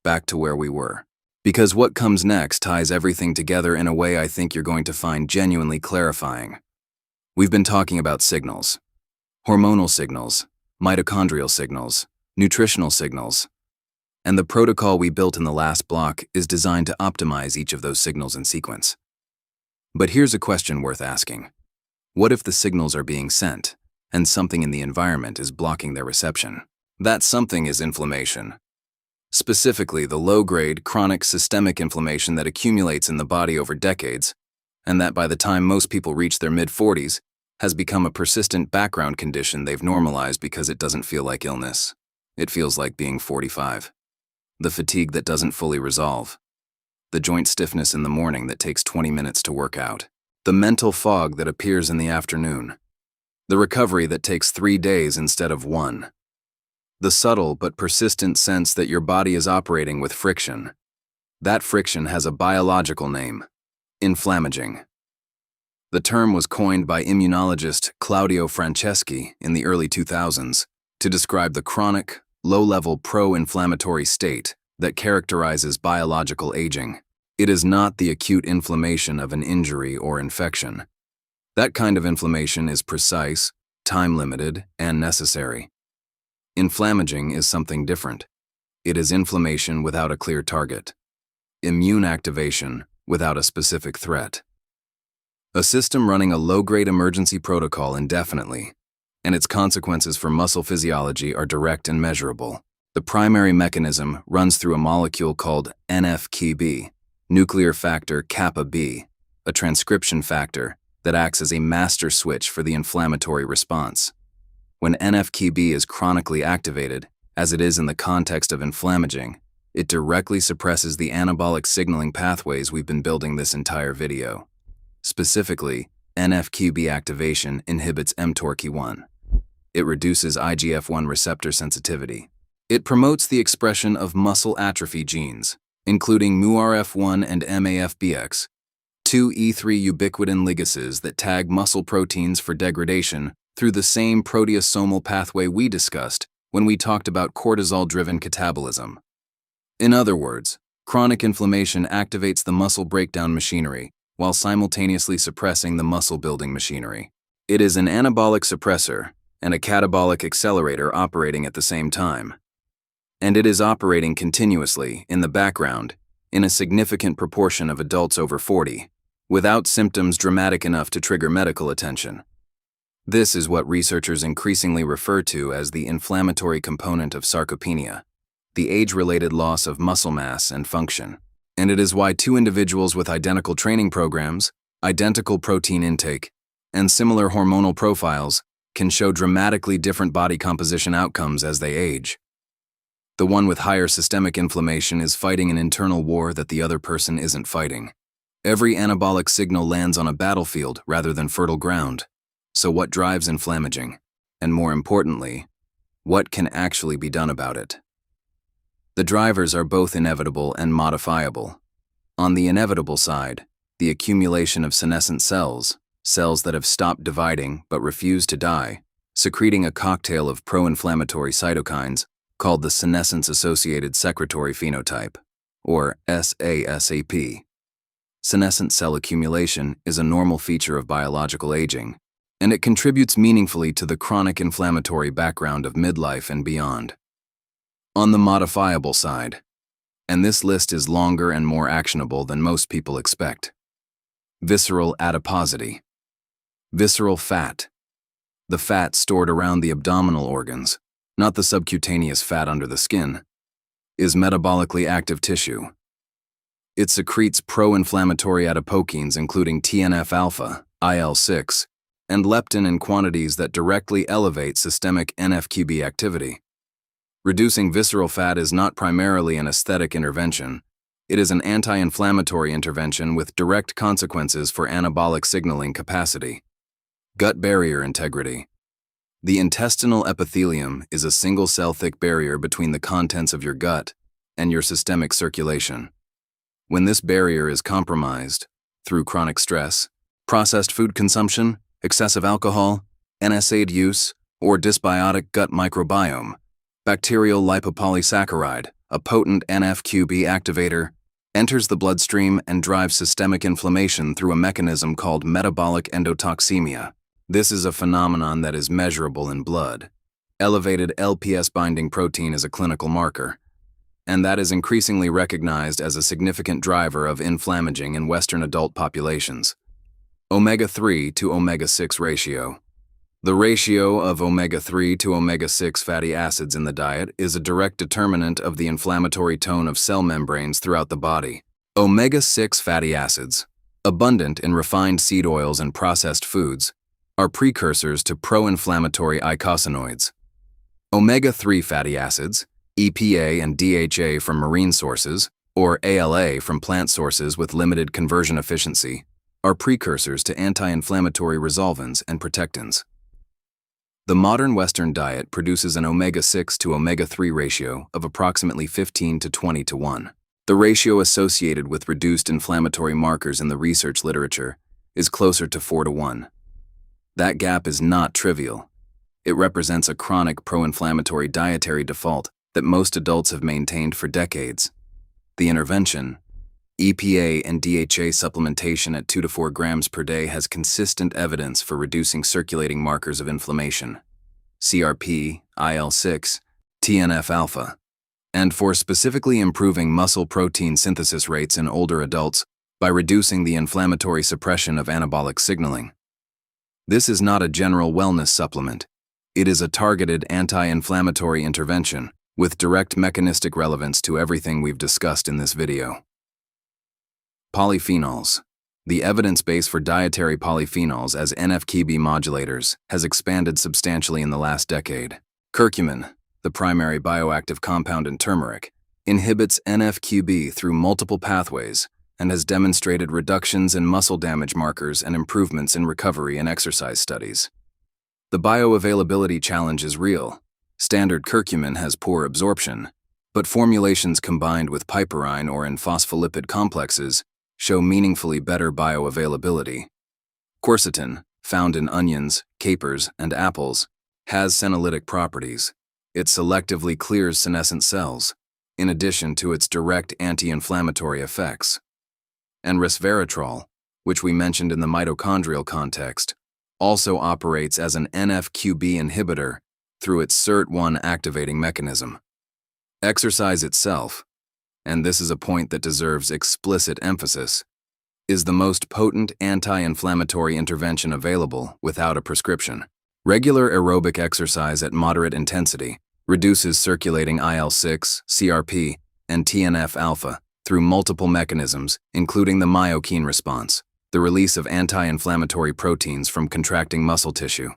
back to where we were. Because what comes next ties everything together in a way I think you're going to find genuinely clarifying. We've been talking about signals. Hormonal signals, mitochondrial signals, nutritional signals. And the protocol we built in the last block is designed to optimize each of those signals in sequence. But here's a question worth asking. What if the signals are being sent, and something in the environment is blocking their reception? That something is inflammation. Specifically, the low-grade, chronic systemic inflammation that accumulates in the body over decades, and that by the time most people reach their mid-40s, has become a persistent background condition they've normalized because it doesn't feel like illness. It feels like being 45. The fatigue that doesn't fully resolve. The joint stiffness in the morning that takes 20 minutes to work out. The mental fog that appears in the afternoon. The recovery that takes 3 days instead of 1. The subtle but persistent sense that your body is operating with friction. That friction has a biological name: inflammaging. The term was coined by immunologist Claudio Franceschi in the early 2000s to describe the chronic, low-level pro-inflammatory state that characterizes biological aging. It is not the acute inflammation of an injury or infection. That kind of inflammation is precise, time-limited, and necessary. Inflammaging is something different. It is inflammation without a clear target. Immune activation without a specific threat. A system running a low-grade emergency protocol indefinitely, and its consequences for muscle physiology are direct and measurable. The primary mechanism runs through a molecule called NF-κB, nuclear factor kappa B, a transcription factor that acts as a master switch for the inflammatory response. When NF-κB is chronically activated, as it is in the context of inflammaging, it directly suppresses the anabolic signaling pathways we've been building this entire video. Specifically, NF-κB activation inhibits mTORC1. It reduces IGF-1 receptor sensitivity. It promotes the expression of muscle atrophy genes, including MURF1 and MAFBX, two E3 ubiquitin ligases that tag muscle proteins for degradation through the same proteasomal pathway we discussed when we talked about cortisol-driven catabolism. In other words, chronic inflammation activates the muscle breakdown machinery while simultaneously suppressing the muscle-building machinery. It is an anabolic suppressor and a catabolic accelerator operating at the same time. And it is operating continuously, in the background, in a significant proportion of adults over 40, without symptoms dramatic enough to trigger medical attention. This is what researchers increasingly refer to as the inflammatory component of sarcopenia, the age-related loss of muscle mass and function. And it is why two individuals with identical training programs, identical protein intake, and similar hormonal profiles can show dramatically different body composition outcomes as they age. The one with higher systemic inflammation is fighting an internal war that the other person isn't fighting. Every anabolic signal lands on a battlefield rather than fertile ground. So what drives inflammaging? And more importantly, what can actually be done about it? The drivers are both inevitable and modifiable. On the inevitable side, the accumulation of senescent cells, cells that have stopped dividing but refuse to die, secreting a cocktail of pro-inflammatory cytokines called the senescence-associated secretory phenotype, or SASAP. senescent cell accumulation is a normal feature of biological aging, and it contributes meaningfully to the chronic inflammatory background of midlife and beyond. On the modifiable side, and this list is longer and more actionable than most people expect. Visceral adiposity. Visceral fat. The fat stored around the abdominal organs, not the subcutaneous fat under the skin, is metabolically active tissue. It secretes pro-inflammatory adipokines including TNF-alpha, IL-6, and leptin in quantities that directly elevate systemic NF-κB activity. Reducing visceral fat is not primarily an aesthetic intervention. It is an anti-inflammatory intervention with direct consequences for anabolic signaling capacity. Gut barrier integrity. The intestinal epithelium is a single-cell thick barrier between the contents of your gut and your systemic circulation. When this barrier is compromised through chronic stress, processed food consumption, excessive alcohol, NSAID use, or dysbiotic gut microbiome, bacterial lipopolysaccharide, a potent NF-κB activator, enters the bloodstream and drives systemic inflammation through a mechanism called metabolic endotoxemia. This is a phenomenon that is measurable in blood. Elevated LPS-binding protein is a clinical marker, and that is increasingly recognized as a significant driver of inflammaging in Western adult populations. Omega-3 to omega-6 ratio. The ratio of omega-3 to omega-6 fatty acids in the diet is a direct determinant of the inflammatory tone of cell membranes throughout the body. Omega-6 fatty acids, abundant in refined seed oils and processed foods, are precursors to pro-inflammatory eicosanoids. Omega-3 fatty acids, EPA and DHA from marine sources, or ALA from plant sources with limited conversion efficiency, are precursors to anti-inflammatory resolvins and protectins. The modern Western diet produces an omega-6 to omega-3 ratio of approximately 15 to 20 to 1. The ratio associated with reduced inflammatory markers in the research literature is closer to 4 to 1. That gap is not trivial. It represents a chronic pro-inflammatory dietary default that most adults have maintained for decades. The intervention, EPA and DHA supplementation at 2 to 4 grams per day, has consistent evidence for reducing circulating markers of inflammation, CRP, IL-6, TNF-alpha, and for specifically improving muscle protein synthesis rates in older adults by reducing the inflammatory suppression of anabolic signaling. This is not a general wellness supplement. It is a targeted anti-inflammatory intervention with direct mechanistic relevance to everything we've discussed in this video. Polyphenols. The evidence base for dietary polyphenols as NF-κB modulators has expanded substantially in the last decade. Curcumin, the primary bioactive compound in turmeric, inhibits NF-κB through multiple pathways and has demonstrated reductions in muscle damage markers and improvements in recovery and exercise studies. The bioavailability challenge is real. Standard curcumin has poor absorption, but formulations combined with piperine or in phospholipid complexes show meaningfully better bioavailability. Quercetin, found in onions, capers, and apples, has senolytic properties. It selectively clears senescent cells, in addition to its direct anti-inflammatory effects. And resveratrol, which we mentioned in the mitochondrial context, also operates as an NF-κB inhibitor through its SIRT1 activating mechanism. Exercise itself, and this is a point that deserves explicit emphasis, is the most potent anti-inflammatory intervention available without a prescription. Regular aerobic exercise at moderate intensity reduces circulating IL-6, CRP, and TNF-alpha through multiple mechanisms, including the myokine response, the release of anti-inflammatory proteins from contracting muscle tissue.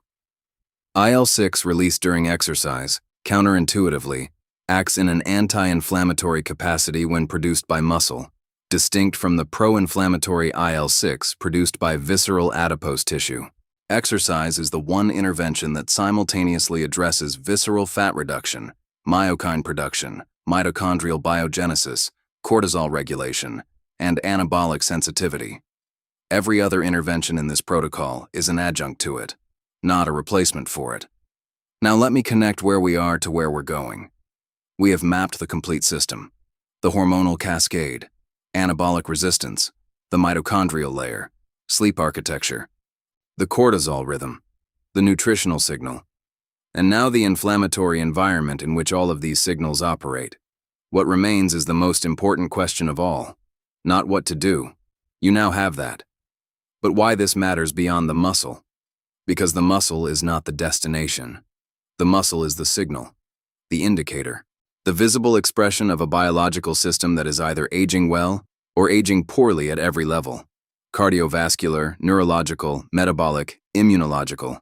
IL-6 released during exercise, counterintuitively, acts in an anti-inflammatory capacity when produced by muscle, distinct from the pro-inflammatory IL-6 produced by visceral adipose tissue. Exercise is the one intervention that simultaneously addresses visceral fat reduction, myokine production, mitochondrial biogenesis, cortisol regulation, and anabolic sensitivity. Every other intervention in this protocol is an adjunct to it, not a replacement for it. Now let me connect where we are to where we're going. We have mapped the complete system: the hormonal cascade, anabolic resistance, the mitochondrial layer, sleep architecture, the cortisol rhythm, the nutritional signal, and now the inflammatory environment in which all of these signals operate. What remains is the most important question of all. Not what to do. You now have that. But why this matters beyond the muscle? Because the muscle is not the destination. The muscle is the signal, the indicator, the visible expression of a biological system that is either aging well or aging poorly at every level: cardiovascular, neurological, metabolic, immunological.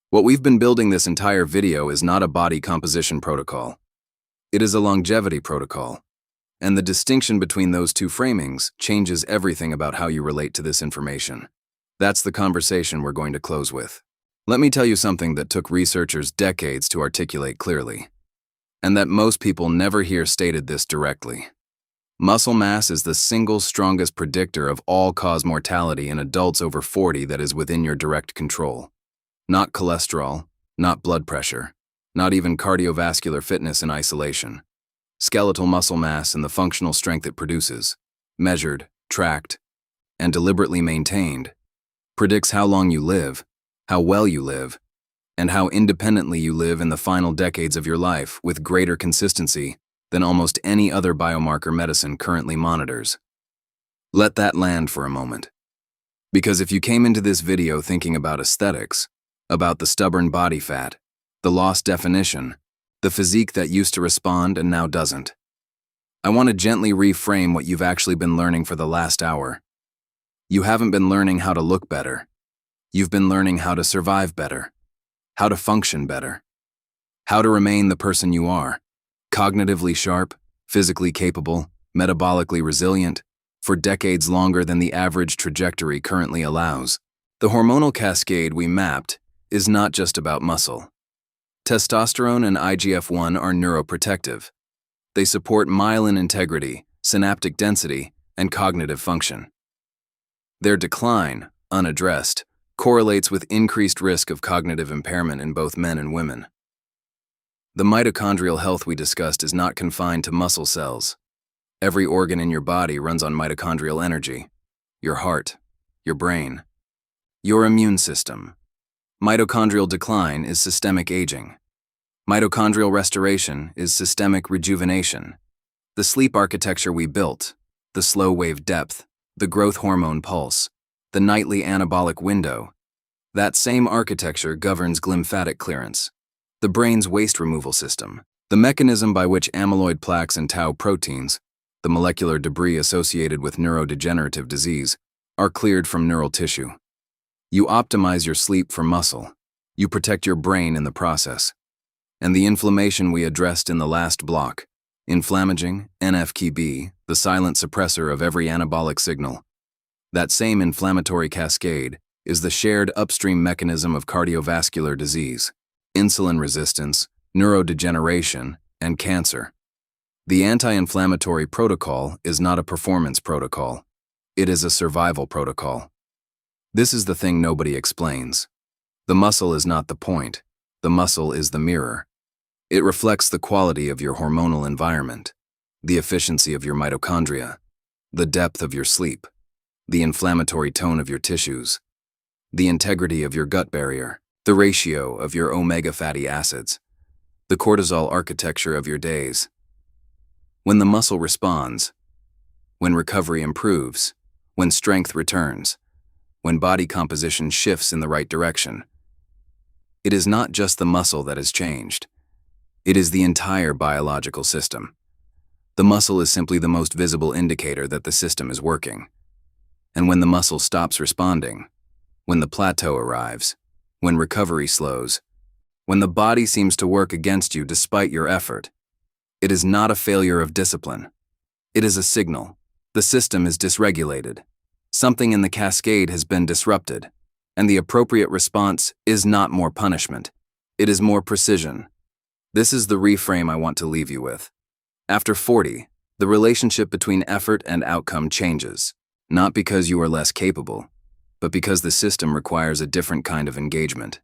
What we've been building this entire video is not a body composition protocol. It is a longevity protocol. And the distinction between those two framings changes everything about how you relate to this information. That's the conversation we're going to close with. Let me tell you something that took researchers decades to articulate clearly, and that most people never hear stated this directly. Muscle mass is the single strongest predictor of all-cause mortality in adults over 40 that is within your direct control. Not cholesterol, not blood pressure, not even cardiovascular fitness in isolation. Skeletal muscle mass and the functional strength it produces, measured, tracked, and deliberately maintained, predicts how long you live, how well you live, and how independently you live in the final decades of your life with greater consistency than almost any other biomarker medicine currently monitors. Let that land for a moment. Because if you came into this video thinking about aesthetics, about the stubborn body fat, the lost definition, the physique that used to respond and now doesn't, I want to gently reframe what you've actually been learning for the last hour. You haven't been learning how to look better. You've been learning how to survive better, how to function better, how to remain the person you are, cognitively sharp, physically capable, metabolically resilient, for decades longer than the average trajectory currently allows. The hormonal cascade we mapped is not just about muscle. Testosterone and IGF-1 are neuroprotective. They support myelin integrity, synaptic density, and cognitive function. Their decline, unaddressed, correlates with increased risk of cognitive impairment in both men and women. The mitochondrial health we discussed is not confined to muscle cells. Every organ in your body runs on mitochondrial energy: your heart, your brain, your immune system. Mitochondrial decline is systemic aging. Mitochondrial restoration is systemic rejuvenation. The sleep architecture we built, the slow wave depth, the growth hormone pulse, the nightly anabolic window, that same architecture governs glymphatic clearance, the brain's waste removal system, the mechanism by which amyloid plaques and tau proteins, the molecular debris associated with neurodegenerative disease, are cleared from neural tissue. You optimize your sleep for muscle. You protect your brain in the process. And the inflammation we addressed in the last block, Inflammaging, NF-κB, the silent suppressor of every anabolic signal. That same inflammatory cascade is the shared upstream mechanism of cardiovascular disease, insulin resistance, neurodegeneration, and cancer. The anti-inflammatory protocol is not a performance protocol. It is a survival protocol. This is the thing nobody explains. The muscle is not the point. The muscle is the mirror. It reflects the quality of your hormonal environment, the efficiency of your mitochondria, the depth of your sleep, the inflammatory tone of your tissues, the integrity of your gut barrier, the ratio of your omega fatty acids, the cortisol architecture of your days. When the muscle responds, when recovery improves, when strength returns, when body composition shifts in the right direction, it is not just the muscle that has changed. It is the entire biological system. The muscle is simply the most visible indicator that the system is working. And when the muscle stops responding, when the plateau arrives, when recovery slows, when the body seems to work against you despite your effort, it is not a failure of discipline. It is a signal. The system is dysregulated. Something in the cascade has been disrupted, and the appropriate response is not more punishment. It is more precision. This is the reframe I want to leave you with. After 40, the relationship between effort and outcome changes, not because you are less capable, but because the system requires a different kind of engagement.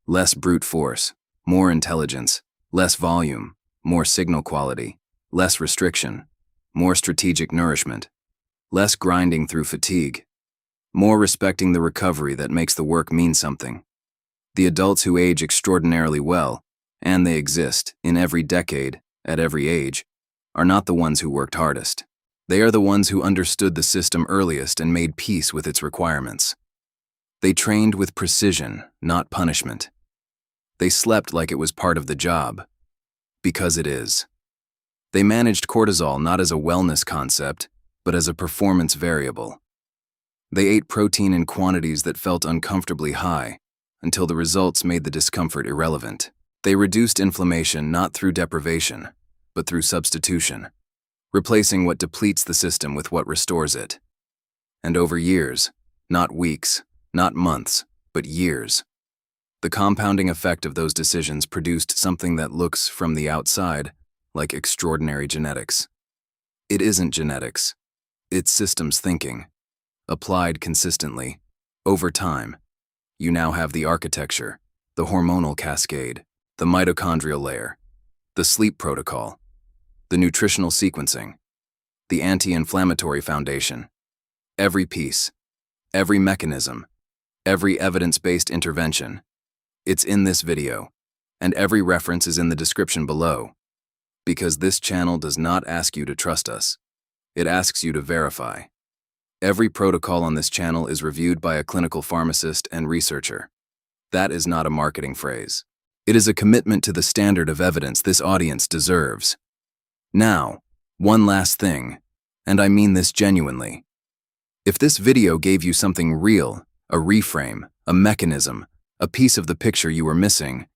Less brute force, more intelligence, less volume, more signal quality, less restriction, more strategic nourishment, less grinding through fatigue, more respecting the recovery that makes the work mean something. The adults who age extraordinarily well, and they exist in every decade, at every age, are not the ones who worked hardest. They are the ones who understood the system earliest and made peace with its requirements. They trained with precision, not punishment. They slept like it was part of the job, because it is. They managed cortisol not as a wellness concept, but as a performance variable. They ate protein in quantities that felt uncomfortably high, until the results made the discomfort irrelevant. They reduced inflammation not through deprivation, but through substitution, replacing what depletes the system with what restores it. And over years, not weeks, not months, but years, the compounding effect of those decisions produced something that looks, from the outside, like extraordinary genetics. It isn't genetics. It's systems thinking, applied consistently, over time. You now have the architecture, the hormonal cascade, the mitochondrial layer, the sleep protocol, the nutritional sequencing, the anti-inflammatory foundation. Every piece, every mechanism, every evidence-based intervention. It's in this video, and every reference is in the description below. Because this channel does not ask you to trust us. It asks you to verify. Every protocol on this channel is reviewed by a clinical pharmacist and researcher. That is not a marketing phrase. It is a commitment to the standard of evidence this audience deserves. Now, one last thing, and I mean this genuinely. If this video gave you something real, a reframe, a mechanism, a piece of the picture you were missing,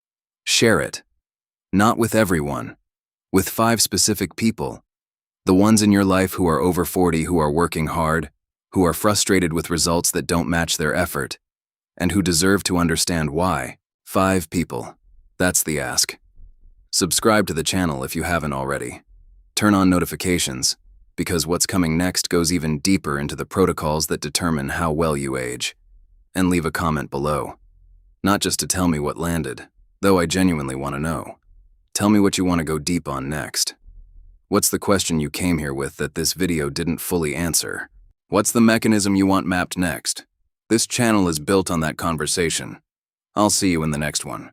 share it. Not with everyone. With 5 specific people. The ones in your life who are over 40, who are working hard, who are frustrated with results that don't match their effort, and who deserve to understand why. 5 people. That's the ask. Subscribe to the channel if you haven't already. Turn on notifications, because what's coming next goes even deeper into the protocols that determine how well you age. And leave a comment below. Not just to tell me what landed, though I genuinely want to know. Tell me what you want to go deep on next. What's the question you came here with that this video didn't fully answer? What's the mechanism you want mapped next? This channel is built on that conversation. I'll see you in the next one.